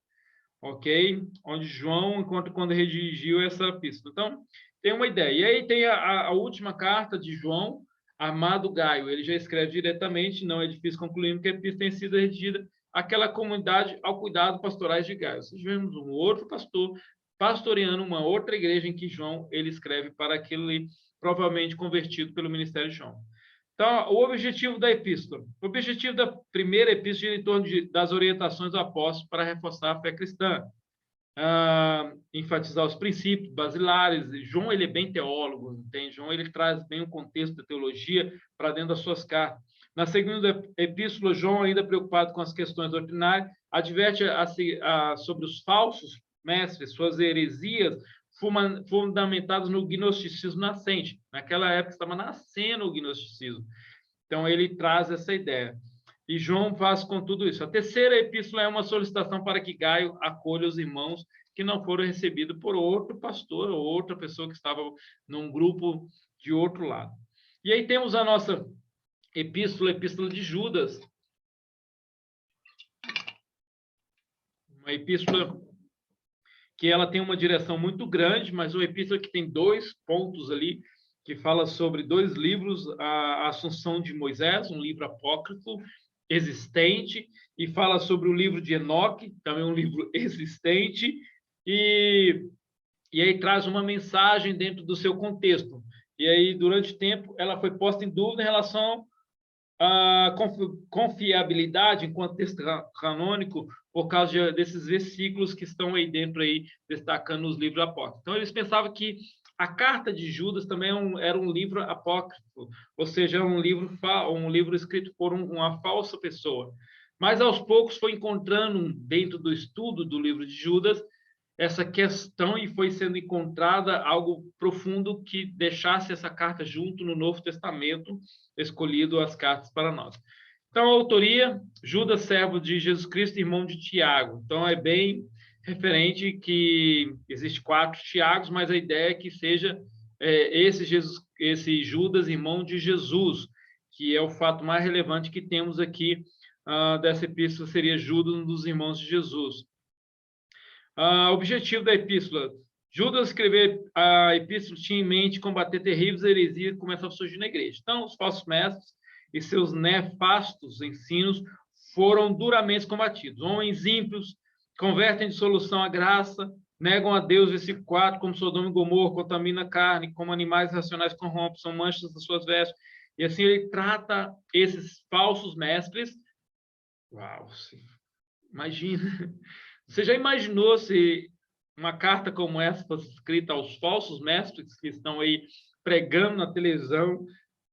Speaker 1: ok? Onde João encontra quando redigiu essa epístola. Então, tem uma ideia. E aí tem a última carta de João, amado Gaio. Ele já escreve diretamente, não é difícil concluir que a epístola tem sido redigida àquela comunidade ao cuidado pastorais de Gaio. Nós vemos um outro pastor pastoreando uma outra igreja em que João ele escreve para aquele provavelmente convertido pelo ministério de João. Então, o objetivo da epístola. O objetivo da primeira epístola gira em torno das orientações do apóstolo para reforçar a fé cristã, enfatizar os princípios basilares. João ele é bem teólogo, entende? João ele traz bem o contexto da teologia para dentro das suas cartas. Na segunda epístola, João, ainda preocupado com as questões doutrinárias, adverte sobre os falsos mestres, suas heresias, fundamentados no gnosticismo nascente. Naquela época estava nascendo o gnosticismo. Então, ele traz essa ideia. E João faz com tudo isso. A terceira epístola é uma solicitação para que Gaio acolha os irmãos que não foram recebidos por outro pastor ou outra pessoa que estava num grupo de outro lado. E aí temos a nossa epístola, a epístola de Judas. Uma epístola que ela tem uma direção muito grande, mas uma epístola que tem 2 pontos ali, que fala sobre 2 livros, a Assunção de Moisés, um livro apócrifo existente, e fala sobre o livro de Enoque, também um livro existente, e aí traz uma mensagem dentro do seu contexto. E aí, durante o tempo, ela foi posta em dúvida em relação à confiabilidade enquanto texto canônico, por causa desses versículos que estão aí dentro, aí, destacando os livros apócrifos. Então, eles pensavam que a carta de Judas também era um livro apócrifo, ou seja, um livro escrito por uma falsa pessoa. Mas, aos poucos, foi encontrando, dentro do estudo do livro de Judas, essa questão e foi sendo encontrada algo profundo que deixasse essa carta junto no Novo Testamento, escolhido as cartas para nós. Então, a autoria, Judas, servo de Jesus Cristo, irmão de Tiago. Então, é bem referente que existe 4 Tiagos, mas a ideia é que seja esse Judas, irmão de Jesus, que é o fato mais relevante que temos aqui dessa epístola, seria Judas, um dos irmãos de Jesus. Objetivo da epístola. Judas escrever a epístola tinha em mente combater terríveis heresias que começavam a surgir na igreja. Então, os falsos mestres e seus nefastos ensinos foram duramente combatidos. Homens ímpios convertem de solução a graça, negam a Deus, versículo 4, como Sodoma e Gomorra, contamina a carne, como animais racionais corrompem, são manchas das suas vestes. E assim ele trata esses falsos mestres. Uau! Imagina! Você já imaginou se uma carta como essa fosse escrita aos falsos mestres que estão aí pregando na televisão,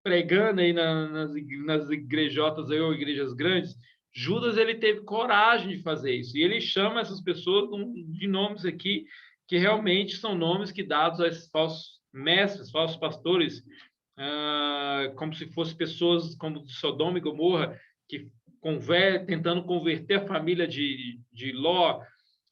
Speaker 1: pregando aí nas igrejotas aí, ou igrejas grandes? Judas ele teve coragem de fazer isso, e ele chama essas pessoas de nomes aqui que realmente são nomes que dados a esses falsos mestres, falsos pastores, como se fossem pessoas como de Sodoma e Gomorra, que tentando converter a família de Ló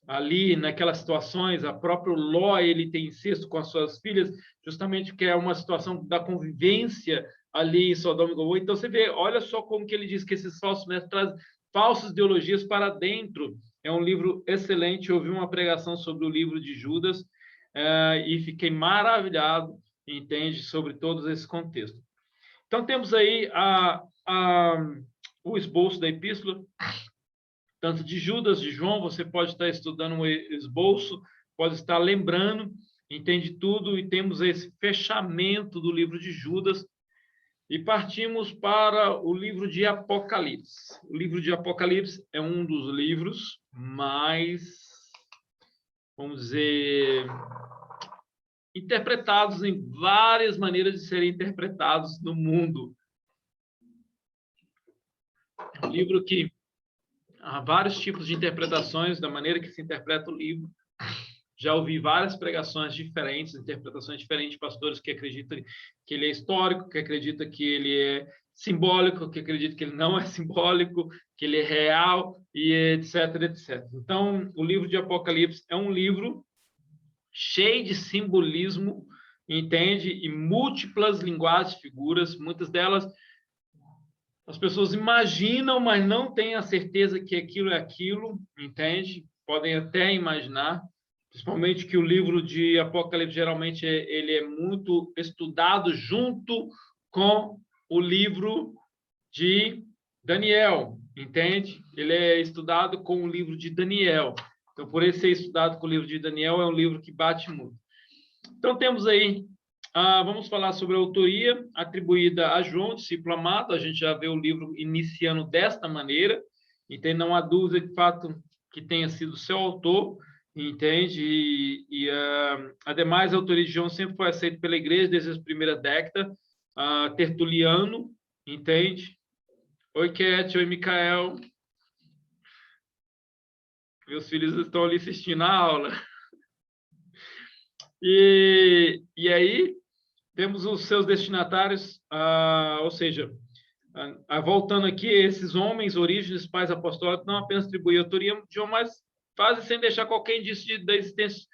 Speaker 1: ali naquelas situações. A próprio Ló ele tem incesto com as suas filhas, justamente porque é uma situação da convivência ali em Sodoma e Gomorra. Então você vê, olha só como que ele diz que esses falsos mestres trazem falsas ideologias para dentro. É um livro excelente. Eu ouvi uma pregação sobre o livro de Judas e fiquei maravilhado, entende, sobre todos esses contextos. Então temos aí o esboço da epístola, tanto de Judas, de João. Você pode estar estudando um esboço, pode estar lembrando, entende tudo, e temos esse fechamento do livro de Judas. e partimos para o livro de Apocalipse. O livro de Apocalipse é um dos livros mais, vamos dizer, interpretados em várias maneiras de serem interpretados no mundo. É um livro que há vários tipos de interpretações da maneira que se interpreta o livro. Já ouvi várias pregações diferentes, interpretações diferentes de pastores que acreditam que ele é histórico, que acreditam que ele é simbólico, que acreditam que ele não é simbólico, que ele é real, e etc, etc. Então, o livro de Apocalipse é um livro cheio de simbolismo, entende? E múltiplas linguagens, figuras, muitas delas as pessoas imaginam, mas não têm a certeza que aquilo é aquilo, entende? Podem até imaginar, principalmente que o livro de Apocalipse geralmente ele é muito estudado junto com o livro de Daniel, entende? Ele é estudado com o livro de Daniel. Então, por ele ser estudado com o livro de Daniel, é um livro que bate muito. Então, temos aí, vamos falar sobre a autoria atribuída a João, discípulo amado. A gente já vê o livro iniciando desta maneira, então não há dúvida de fato que tenha sido seu autor, entende? Ademais, a autoria de João sempre foi aceita pela igreja desde a primeira década. Tertuliano, entende? Oi, Cat, oi, Micael. Meus filhos estão ali assistindo a aula. E aí, temos os seus destinatários, ou seja, voltando aqui, esses homens, origens, pais apostólicos, não apenas atribuem autoria de João, mas fazem sem deixar qualquer indício da existência de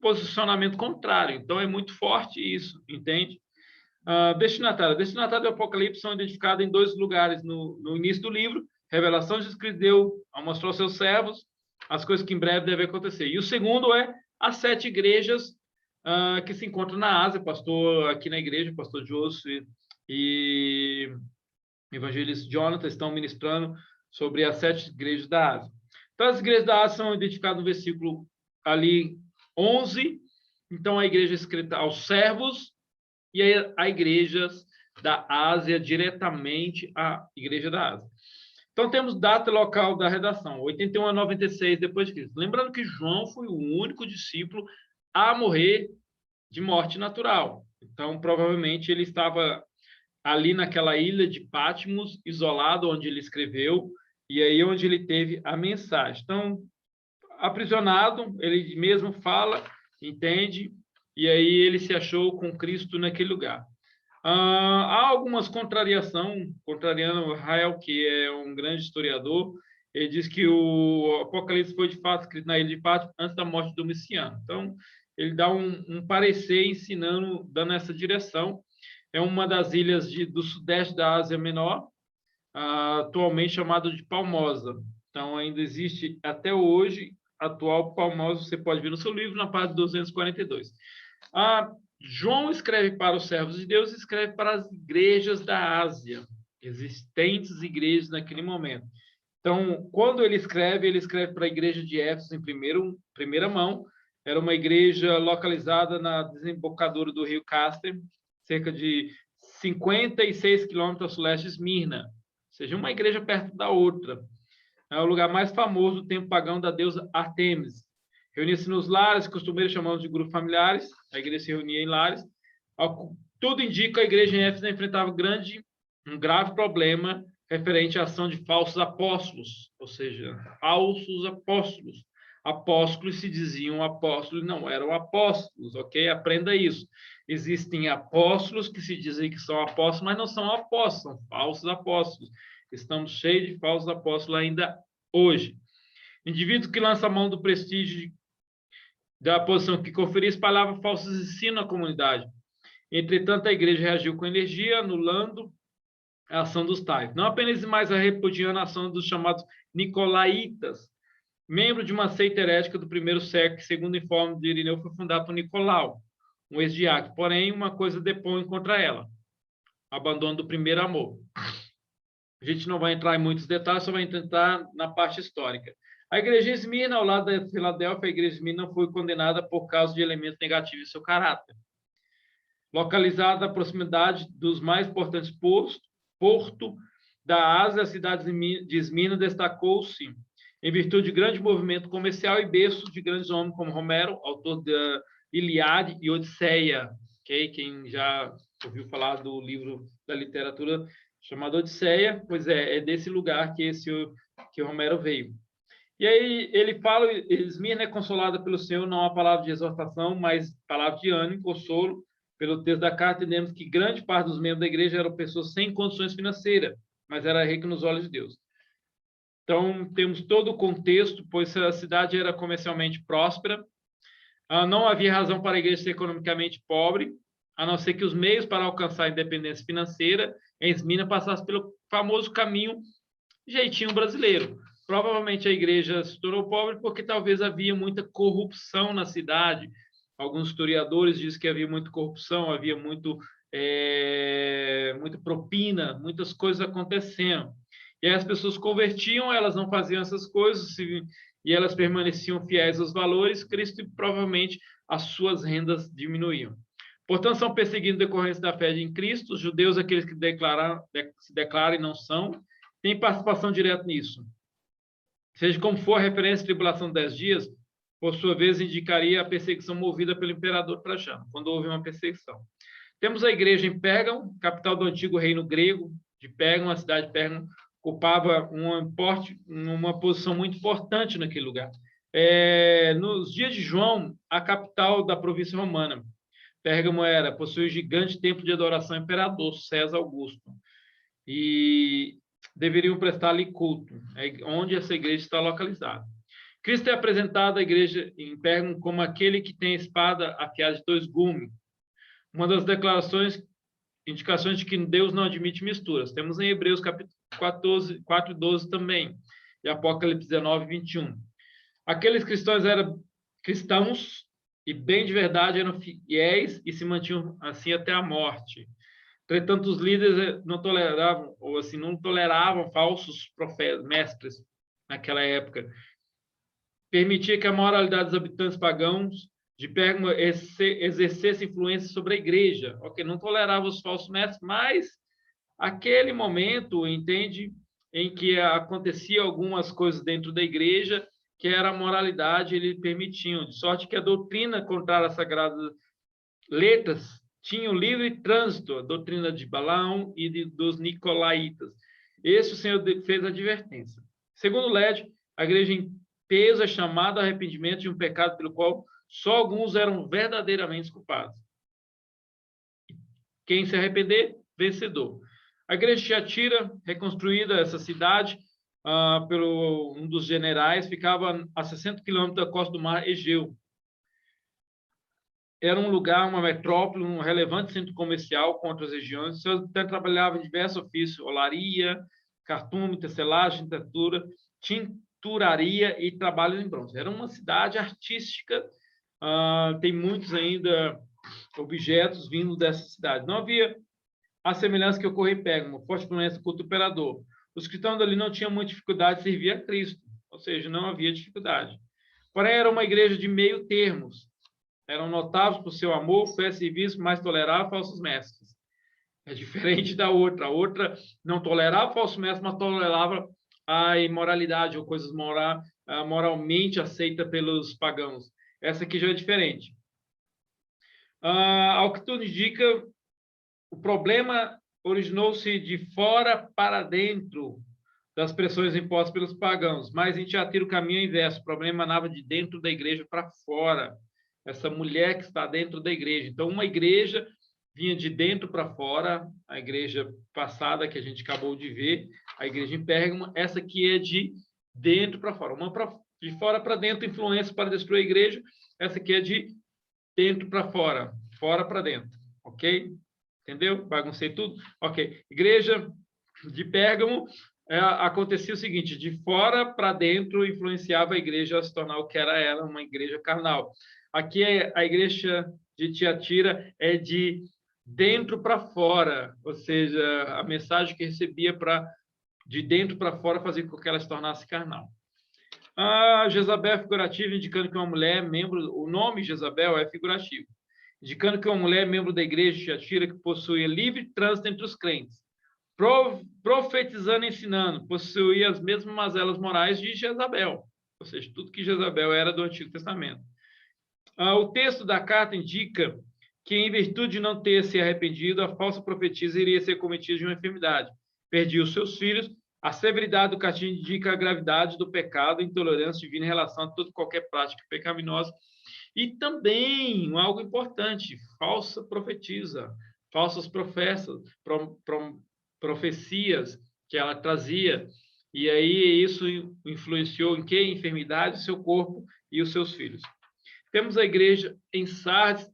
Speaker 1: posicionamento contrário. Então, é muito forte isso, entende? Destinatário do Apocalipse são identificados em dois lugares no início do livro: revelação de Cristo deu ao mostrar aos seus servos as coisas que em breve devem acontecer. E o segundo é as 7 igrejas que se encontram na Ásia. Pastor aqui na igreja, pastor José e evangelista Jonathan estão ministrando sobre as 7 igrejas da Ásia. Então, as igrejas da Ásia são identificadas no versículo ali 11. Então, a igreja escrita aos servos e a igrejas da Ásia, diretamente à igreja da Ásia. Então, temos data e local da redação, 81 a 96 depois de Cristo. Lembrando que João foi o único discípulo a morrer de morte natural. Então, provavelmente, ele estava ali naquela ilha de Patmos, isolado, onde ele escreveu, e aí onde ele teve a mensagem. Então, aprisionado, ele mesmo fala, entende? E aí ele se achou com Cristo naquele lugar. Há algumas contrariando Rael, que é um grande historiador, ele diz que o Apocalipse foi de fato escrito na ilha de Patmos antes da morte de Domiciano. Então, ele dá um parecer ensinando, dando essa direção. É uma das ilhas do sudeste da Ásia Menor, atualmente chamada de Palmosa. Então, ainda existe até hoje, atual Palmosa, você pode ver no seu livro, na página 242. João escreve para os servos de Deus, escreve para as igrejas da Ásia, existentes igrejas naquele momento. Então, quando ele escreve para a igreja de Éfeso em primeira mão. Era uma igreja localizada na desembocadura do rio Cáster, cerca de 56 quilômetros a sul-leste de Esmirna, ou seja, uma igreja perto da outra. É o lugar mais famoso do templo pagão da deusa Artemis. Reunia-se nos lares, costumeiro chamamos de grupos familiares. A igreja se reunia em lares. Tudo indica que a igreja em Éfeso enfrentava um grave problema referente à ação de falsos apóstolos, ou seja, falsos apóstolos. Apóstolos se diziam apóstolos, não eram apóstolos, ok? Aprenda isso. Existem apóstolos que se dizem que são apóstolos, mas não são apóstolos, são falsos apóstolos. Estamos cheios de falsos apóstolos ainda hoje. Indivíduo que lança a mão do prestígio da posição que conferia espalhava falsos ensinos à comunidade. Entretanto, a igreja reagiu com energia, anulando a ação dos tais. Não apenas mais repudiando a ação dos chamados nicolaítas, membro de uma seita herética do primeiro século, que, segundo o informe de Irineu, foi fundada por Nicolau, um ex-diácono. Porém, uma coisa depõe contra ela: abandono do primeiro amor. A gente não vai entrar em muitos detalhes, só vai entrar na parte histórica. A igreja de Esmirna, ao lado da Filadélfia, a igreja de Esmirna foi condenada por causa de elementos negativos em seu caráter. Localizada à proximidade dos mais importantes porto da Ásia, a cidade de Esmina destacou-se em virtude de grande movimento comercial e berço de grandes homens como Homero, autor da Ilíada e Odisseia, okay? Quem já ouviu falar do livro da literatura chamado Odisseia, pois é desse lugar que Homero veio. E aí ele fala, Esmirna é consolada pelo Senhor, não há palavra de exortação, mas palavra de ânimo, consolo. Pelo texto da carta, entendemos que grande parte dos membros da igreja eram pessoas sem condições financeiras, mas era rico nos olhos de Deus. Então, temos todo o contexto, pois a cidade era comercialmente próspera, não havia razão para a igreja ser economicamente pobre, a não ser que os meios para alcançar a independência financeira em Esmirna passassem pelo famoso caminho jeitinho brasileiro. Provavelmente a igreja se tornou pobre porque talvez havia muita corrupção na cidade. Alguns historiadores dizem que havia muita corrupção, havia muita propina, muitas coisas acontecendo. E aí as pessoas convertiam, elas não faziam essas coisas, e elas permaneciam fiéis aos valores, Cristo, e provavelmente as suas rendas diminuíam. Portanto, são perseguidos em decorrência da fé em Cristo, os judeus, aqueles que se declaram e não são, têm participação direta nisso. Seja como for, a referência à tribulação de 10 dias, por sua vez, indicaria a perseguição movida pelo imperador Trajano, quando houve uma perseguição. Temos a igreja em Pérgamo, capital do antigo reino grego de Pérgamo, a cidade de Pérgamo ocupava uma posição muito importante naquele lugar. Nos dias de João, a capital da província romana, Pérgamo possuía um gigante templo de adoração ao imperador César Augusto, e deveriam prestar-lhe culto, onde essa igreja está localizada. Cristo é apresentado à igreja em Pérgamo como aquele que tem a espada afiada de 2 gumes. Uma das indicações de que Deus não admite misturas. Temos em Hebreus capítulo 4:12 também, e Apocalipse 19:21. Aqueles cristãos eram cristãos e bem de verdade eram fiéis e se mantinham assim até a morte. Entretanto, os líderes não toleravam falsos profetas, mestres naquela época. Permitia que a moralidade dos habitantes pagãos de Pérgamo exercesse influência sobre a igreja. Ok, não tolerava os falsos mestres, mas aquele momento, entende, em que acontecia algumas coisas dentro da igreja, que era a moralidade, eles permitiam, de sorte que a doutrina contrária às sagradas letras tinha o livre trânsito, a doutrina de Balaão e dos Nicolaitas. Esse o Senhor fez a advertência. Segundo Led, a igreja em peso é chamada ao arrependimento de um pecado pelo qual só alguns eram verdadeiramente culpados. Quem se arrepender, vencedor. A igreja de Tiatira, reconstruída essa cidade pelo um dos generais, ficava a 60 quilômetros da costa do mar Egeu. Era um lugar, uma metrópole, um relevante centro comercial com outras regiões. Os seus trabalhavam em diversos ofícios: olaria, cartume, tecelagem, tinturaria e trabalhos em bronze. Era uma cidade artística, tem muitos ainda objetos vindo dessa cidade. Não havia a semelhança que ocorreu em Pérgamo, forte influência do culto imperador. Os cristãos ali não tinham muita dificuldade de servir a Cristo, ou seja, não havia dificuldade. Porém, era uma igreja de meio termos. Eram notáveis por seu amor, fé, serviço, mas toleravam falsos mestres. É diferente da outra. A outra não tolerava falsos mestres, mas tolerava a imoralidade ou coisas moralmente aceitas pelos pagãos. Essa aqui já é diferente. Ao que tudo indica, o problema originou-se de fora para dentro das pressões impostas pelos pagãos, mas em Tiatira o caminho é inverso. O problema emanava de dentro da igreja para fora. Essa mulher que está dentro da igreja. Então, uma igreja vinha de dentro para fora, a igreja passada que a gente acabou de ver, a igreja em Pérgamo, essa aqui é de dentro para fora. Uma de fora para dentro, influência para destruir a igreja, essa aqui é de dentro para fora para dentro, ok? Entendeu? Baguncei tudo? Ok. Igreja de Pérgamo, acontecia o seguinte: de fora para dentro influenciava a igreja a se tornar o que era ela, uma igreja carnal. Aqui a igreja de Tiatira é de dentro para fora, ou seja, a mensagem que recebia de dentro para fora fazia com que ela se tornasse carnal. Jezabel é figurativo, indicando que uma mulher, o nome Jezabel é figurativo, indicando que uma mulher membro da igreja de Tiatira que possuía livre trânsito entre os crentes, profetizando e ensinando, possuía as mesmas mazelas morais de Jezabel, ou seja, tudo que Jezabel era do Antigo Testamento. O texto da carta indica que, em virtude de não ter se arrependido, a falsa profetisa iria ser cometida de uma enfermidade. Perdia os seus filhos. A severidade do castigo indica a gravidade do pecado, a intolerância divina em relação a toda qualquer prática pecaminosa. E também, algo importante, falsa profetisa, falsas profecias que ela trazia. E aí isso influenciou em quê? Enfermidade, seu corpo e os seus filhos. Temos a igreja em Sardes.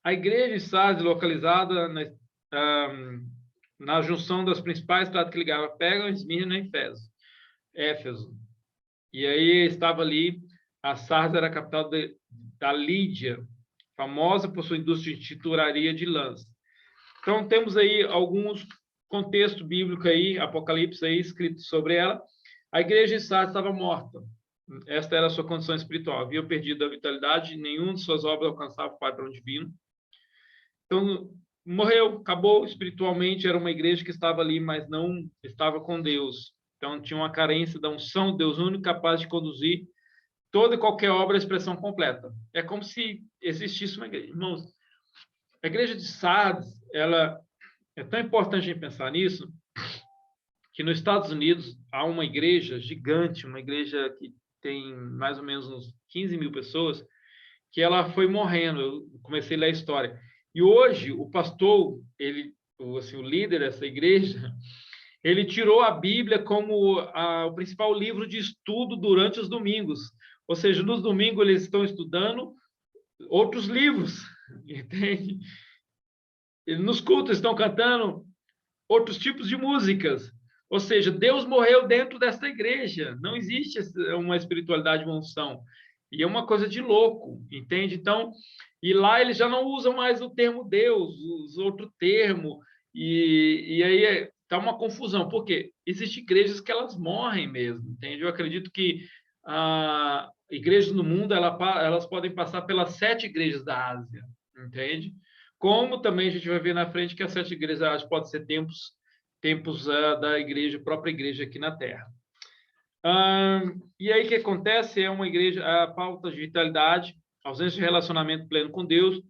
Speaker 1: A igreja em Sardes, localizada na junção das principais estradas que ligavam Pérgamo, Esmirna e Éfeso. E aí estava ali, a Sardes era a capital da Lídia, famosa por sua indústria de tinturaria de lãs. Então, temos aí alguns contextos bíblicos aí, Apocalipse aí, escritos sobre ela. A igreja em Sardes estava morta. Esta era a sua condição espiritual. Havia perdido a vitalidade, nenhuma de suas obras alcançava o padrão divino. Então, morreu, acabou espiritualmente. Era uma igreja que estava ali, mas não estava com Deus. Então, tinha uma carência da unção de Deus único, capaz de conduzir toda e qualquer obra à expressão completa. É como se existisse uma igreja. Irmãos, a igreja de Sardes, ela é tão importante a gente pensar nisso, que nos Estados Unidos há uma igreja gigante, uma igreja que tem mais ou menos uns 15 mil pessoas, que ela foi morrendo. Eu comecei a ler a história. E hoje, o pastor, o líder dessa igreja, ele tirou a Bíblia como o principal livro de estudo durante os domingos. Ou seja, nos domingos eles estão estudando outros livros, entende? Nos cultos estão cantando outros tipos de músicas. Ou seja, Deus morreu dentro desta igreja. Não existe uma espiritualidade, uma unção. E é uma coisa de louco, entende? Então, e lá eles já não usam mais o termo Deus, usam outro termo. E aí está uma confusão. Por quê? Existem igrejas que elas morrem mesmo, entende? Eu acredito que igrejas no mundo, elas podem passar pelas 7 igrejas da Ásia, entende? Como também a gente vai ver na frente que as 7 igrejas da Ásia podem ser tempos da igreja, própria igreja aqui na Terra. E aí o que acontece? É uma igreja, a falta de vitalidade, ausência de relacionamento pleno com Deus,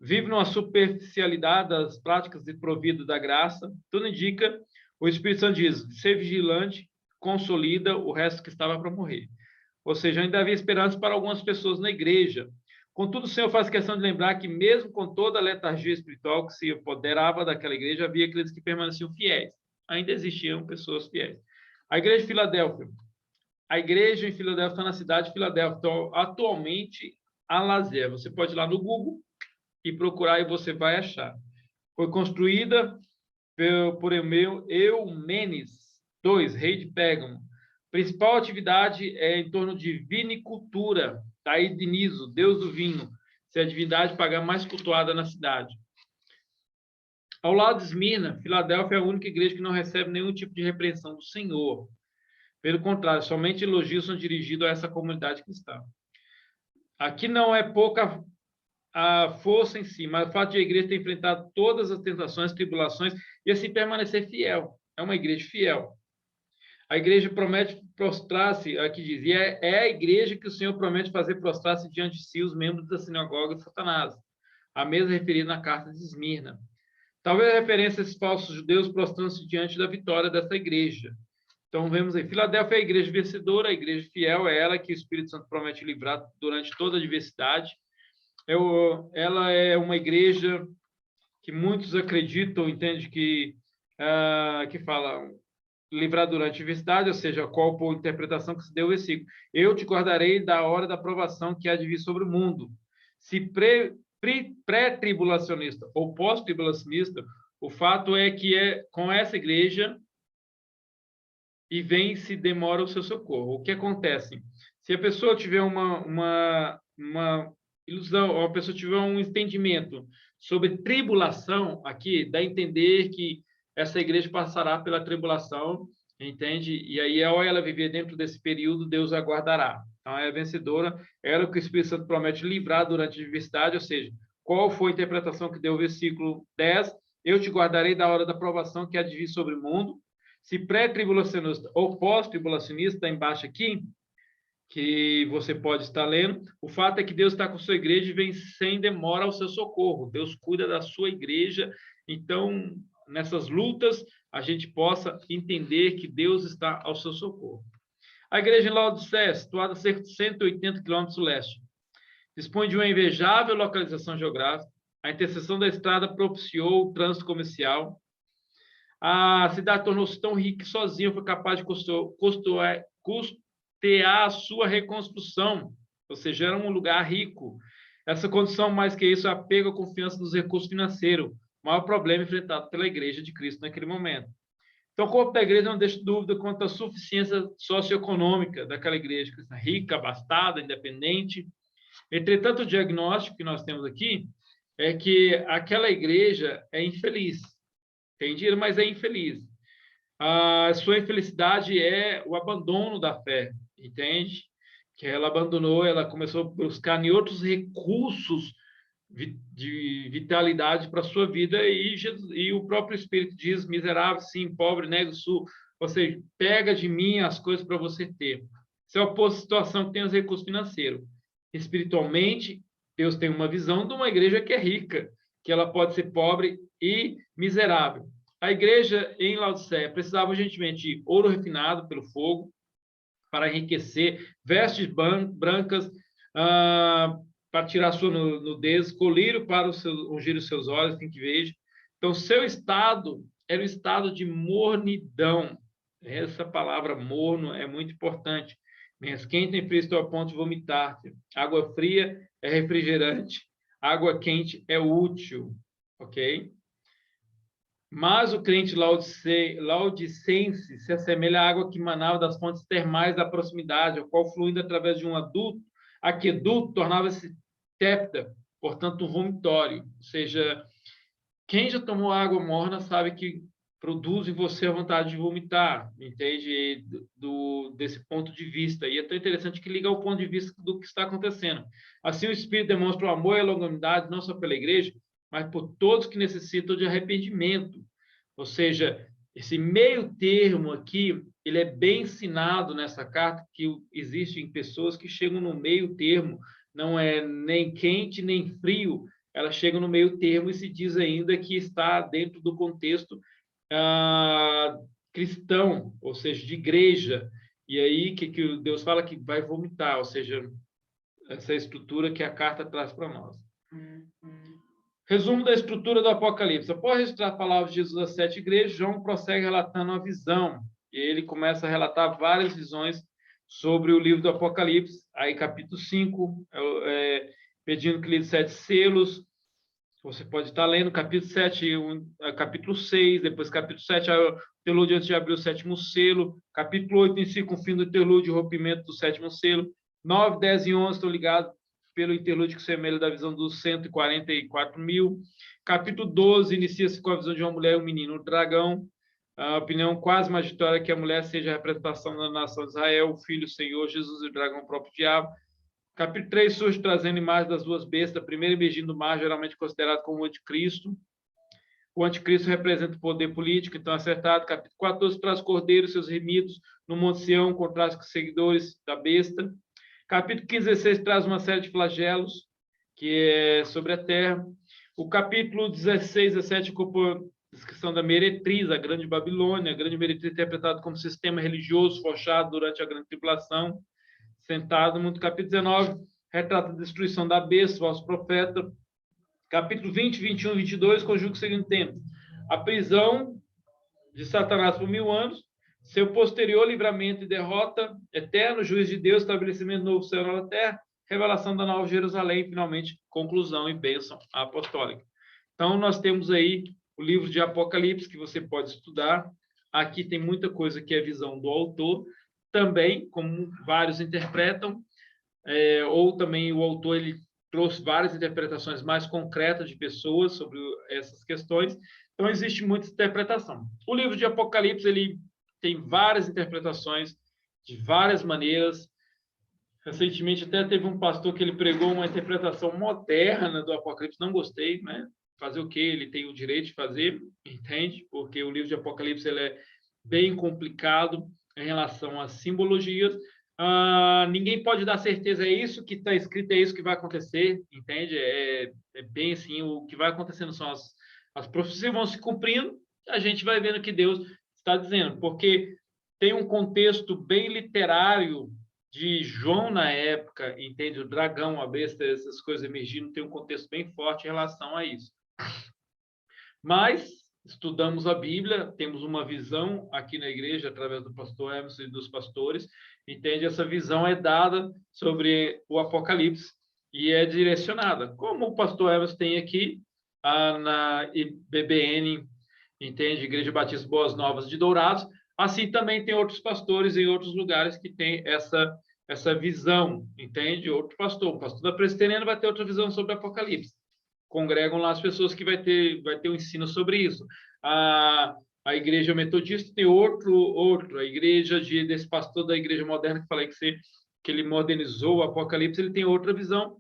Speaker 1: vive numa superficialidade das práticas de provida da graça. Tudo indica, o Espírito Santo diz, ser vigilante, consolida o resto que estava para morrer. Ou seja, ainda havia esperança para algumas pessoas na igreja. Contudo, o Senhor faz questão de lembrar que, mesmo com toda a letargia espiritual que se apoderava daquela igreja, havia aqueles que permaneciam fiéis. Ainda existiam pessoas fiéis. A igreja de Filadélfia. A igreja em Filadélfia está na cidade de Filadélfia. Então, atualmente, a Lazer. Você pode ir lá no Google e procurar e você vai achar. Foi construída por Eumenes II, rei de Pérgamo. Principal atividade é em torno de vinicultura. Daí Diniso, deus do vinho, ser a divindade pagar mais cultuada na cidade. Ao lado de Esmirna, Filadélfia é a única igreja que não recebe nenhum tipo de repreensão do Senhor. Pelo contrário, somente elogios são dirigidos a essa comunidade cristã. Aqui não é pouca a força em si, mas o fato de a igreja ter enfrentado todas as tentações, tribulações, e assim permanecer fiel. É uma igreja fiel. A igreja promete prostrar-se, aqui diz, e é a igreja que o Senhor promete fazer prostrar-se diante de si os membros da sinagoga de Satanás. A mesma referida na carta de Esmirna. Talvez a referência a esses falsos judeus prostrando-se diante da vitória dessa igreja. Então, vemos aí, Filadélfia é a igreja vencedora, a igreja fiel, é ela que o Espírito Santo promete livrar durante toda a adversidade. Ela é uma igreja que muitos acreditam, entende, que fala livrar durante a adversidade, ou seja, qual a interpretação que se deu o versículo. Eu te guardarei da hora da provação que há de vir sobre o mundo. Se pré-tribulacionista ou pós-tribulacionista, o fato é que é com essa igreja e vem se demora o seu socorro. O que acontece? Se a pessoa tiver uma ilusão, ou a pessoa tiver um entendimento sobre tribulação, aqui dá a entender que essa igreja passará pela tribulação, entende? E aí, ao ela viver dentro desse período, Deus aguardará. Então, é vencedora, ela que o Espírito Santo promete livrar durante a adversidade, ou seja, qual foi a interpretação que deu o versículo 10? Eu te guardarei da hora da provação que há de vir sobre o mundo. Se pré-tribulacionista ou pós-tribulacionista, está embaixo aqui, que você pode estar lendo, o fato é que Deus está com sua igreja e vem sem demora ao seu socorro. Deus cuida da sua igreja. Então, nessas lutas, a gente possa entender que Deus está ao seu socorro. A igreja em Laodiceia, situada a cerca de 180 quilômetros leste, dispõe de uma invejável localização geográfica. A interseção da estrada propiciou o trânsito comercial. A cidade tornou-se tão rica que sozinha foi capaz de custear a sua reconstrução, ou seja, era um lugar rico. Essa condição, mais que isso, é apego à confiança nos recursos financeiros, o maior problema enfrentado pela Igreja de Cristo naquele momento. Então, o corpo da igreja não deixa dúvida quanto à suficiência socioeconômica daquela igreja, rica, abastada, independente. Entretanto, o diagnóstico que nós temos aqui é que aquela igreja é infeliz. Tem dinheiro, mas é infeliz. A sua infelicidade é o abandono da fé, entende? Que ela abandonou, ela começou a buscar em outros recursos de vitalidade para a sua vida e o próprio Espírito diz, miserável, sim, pobre, nega o sul, ou seja, pega de mim as coisas para você ter. Isso é a oposta à situação que tem os recursos financeiros. Espiritualmente, Deus tem uma visão de uma igreja que é rica, que ela pode ser pobre e miserável. A igreja em Laodiceia precisava urgentemente de ouro refinado pelo fogo para enriquecer, vestes brancas para tirar sua nudez, colírio para ungir os seus olhos, tem que ver. Então, seu estado era o estado de mornidão. Essa palavra morno é muito importante. Mas quem tem frio a ponto de vomitar. Água fria é refrigerante, água quente é útil, ok? Mas o crente laodicense se assemelha à água que manava das fontes termais da proximidade, a qual, fluindo através de um aqueduto, tornava-se tépida, portanto, vomitório. Ou seja, quem já tomou água morna sabe que produz em você a vontade de vomitar, entende? Desse ponto de vista. E é tão interessante que liga ao ponto de vista do que está acontecendo. Assim, o Espírito demonstra o amor e a longanimidade, não só pela igreja, mas por todos que necessitam de arrependimento. Ou seja, esse meio termo aqui, ele é bem ensinado nessa carta, que existem pessoas que chegam no meio termo, não é nem quente nem frio, elas chegam no meio termo e se diz ainda que está dentro do contexto cristão, ou seja, de igreja. E aí que Deus fala que vai vomitar, ou seja, essa estrutura que a carta traz para nós. Resumo da estrutura do Apocalipse. Após registrar a palavra de Jesus às 7 igrejas, João prossegue relatando uma visão. E ele começa a relatar várias visões sobre o livro do Apocalipse. Aí, capítulo 5, pedindo que lhe 7 selos. Você pode estar lendo capítulo 7, capítulo 6, depois capítulo 7, o interlúdio antes de abrir o 7º selo. Capítulo 8 em si, com o fim do interlúdio, o rompimento do 7º selo. 9, 10 e 11 estão ligados pelo interlúdio que semelha da visão dos 144 mil. Capítulo 12 inicia-se com a visão de uma mulher e um menino, o dragão. A opinião quase magitória que a mulher seja a representação da nação de Israel, o filho, o Senhor, Jesus e o dragão, o próprio diabo. Capítulo 3 surge trazendo imagem das duas bestas, a primeira emergindo do mar, geralmente considerado como o anticristo. O anticristo representa o poder político, então acertado. Capítulo 14 traz Cordeiro e seus remidos no Monte Sião, contraste com os seguidores da besta. Capítulo 15 e 16 traz uma série de flagelos, que é sobre a terra. O capítulo 16 e 17 ocupa a descrição da meretriz, a grande Babilônia. A grande meretriz interpretada como sistema religioso forjado durante a grande tribulação. Sentado no mundo. Capítulo 19 retrata a destruição da besta, falso profeta. Capítulo 20, 21 e 22 conjuga o seguinte tempo: a prisão de Satanás por 1000 anos, seu posterior livramento e derrota, eterno juízo de Deus, estabelecimento do novo céu e nova terra, revelação da nova Jerusalém, finalmente, conclusão e bênção apostólica. Então, nós temos aí o livro de Apocalipse, que você pode estudar. Aqui tem muita coisa que é visão do autor, também, como vários interpretam, ou também o autor ele trouxe várias interpretações mais concretas de pessoas sobre essas questões. Então, existe muita interpretação. O livro de Apocalipse ele tem várias interpretações, de várias maneiras. Recentemente até teve um pastor que ele pregou uma interpretação moderna do Apocalipse, não gostei, né? Fazer o quê? Ele tem o direito de fazer, entende? Porque o livro de Apocalipse ele é bem complicado em relação às simbologias. Ninguém pode dar certeza, é isso que está escrito, é isso que vai acontecer, entende? É bem assim, o que vai acontecendo são as profecias vão se cumprindo, a gente vai vendo o que Deus está dizendo, porque tem um contexto bem literário de João na época, entende? O dragão, a besta, essas coisas emergindo, tem um contexto bem forte em relação a isso. Mas estudamos a Bíblia, temos uma visão aqui na igreja, através do pastor Emerson e dos pastores, entende? Essa visão é dada sobre o Apocalipse e é direcionada. Como o pastor Emerson tem aqui na IBBN, entende? Igreja Batista Boas Novas de Dourados, assim também tem outros pastores em outros lugares que têm essa visão, entende? Outro pastor, o pastor da Presbiteriana vai ter outra visão sobre o Apocalipse. Congregam lá as pessoas que vai ter um ensino sobre isso. A igreja metodista tem outro. A igreja desse pastor da igreja moderna que falei que ele modernizou o Apocalipse, ele tem outra visão.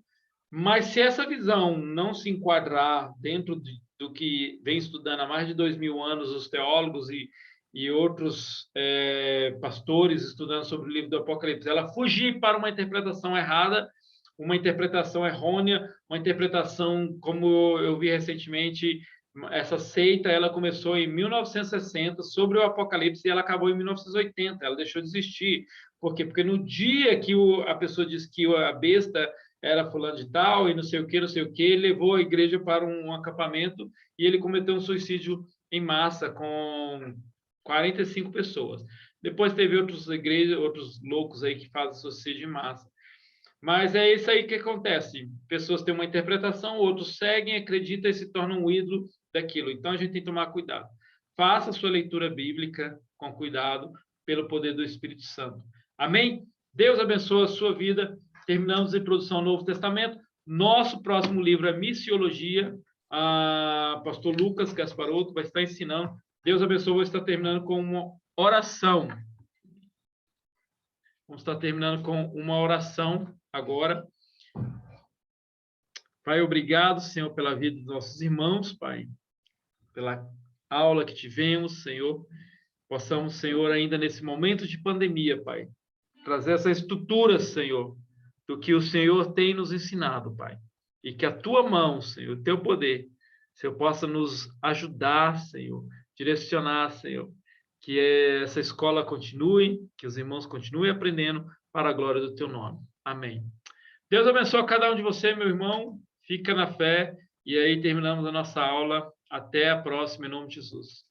Speaker 1: Mas se essa visão não se enquadrar dentro do que vem estudando há mais de 2000 anos os teólogos e outros pastores estudando sobre o livro do Apocalipse, ela fugir para uma interpretação errada, uma interpretação errônea, uma interpretação, como eu vi recentemente, essa seita, ela começou em 1960 sobre o Apocalipse e ela acabou em 1980, ela deixou de existir. Por quê? Porque no dia que a pessoa disse que a besta era fulano de tal e não sei o que, levou a igreja para um acampamento e ele cometeu um suicídio em massa com 45 pessoas. Depois teve outros loucos aí que fazem suicídio em massa. Mas é isso aí que acontece. Pessoas têm uma interpretação, outros seguem, acreditam e se tornam um ídolo daquilo. Então a gente tem que tomar cuidado. Faça a sua leitura bíblica com cuidado, pelo poder do Espírito Santo. Amém? Deus abençoe a sua vida. Terminamos a introdução ao Novo Testamento. Nosso próximo livro é Missiologia. Pastor Lucas Gasparotto vai estar ensinando. Deus abençoe. Vou estar terminando com uma oração. Vamos estar terminando com uma oração agora. Pai, obrigado, Senhor, pela vida dos nossos irmãos, Pai, pela aula que tivemos, Senhor. Possamos, Senhor, ainda nesse momento de pandemia, Pai, trazer essa estrutura, Senhor, do que o Senhor tem nos ensinado, Pai. E que a tua mão, Senhor, o teu poder, Senhor, possa nos ajudar, Senhor, direcionar, Senhor, que essa escola continue, que os irmãos continuem aprendendo para a glória do teu nome. Amém. Deus abençoe cada um de você, meu irmão. Fica na fé. E aí terminamos a nossa aula. Até a próxima, em nome de Jesus.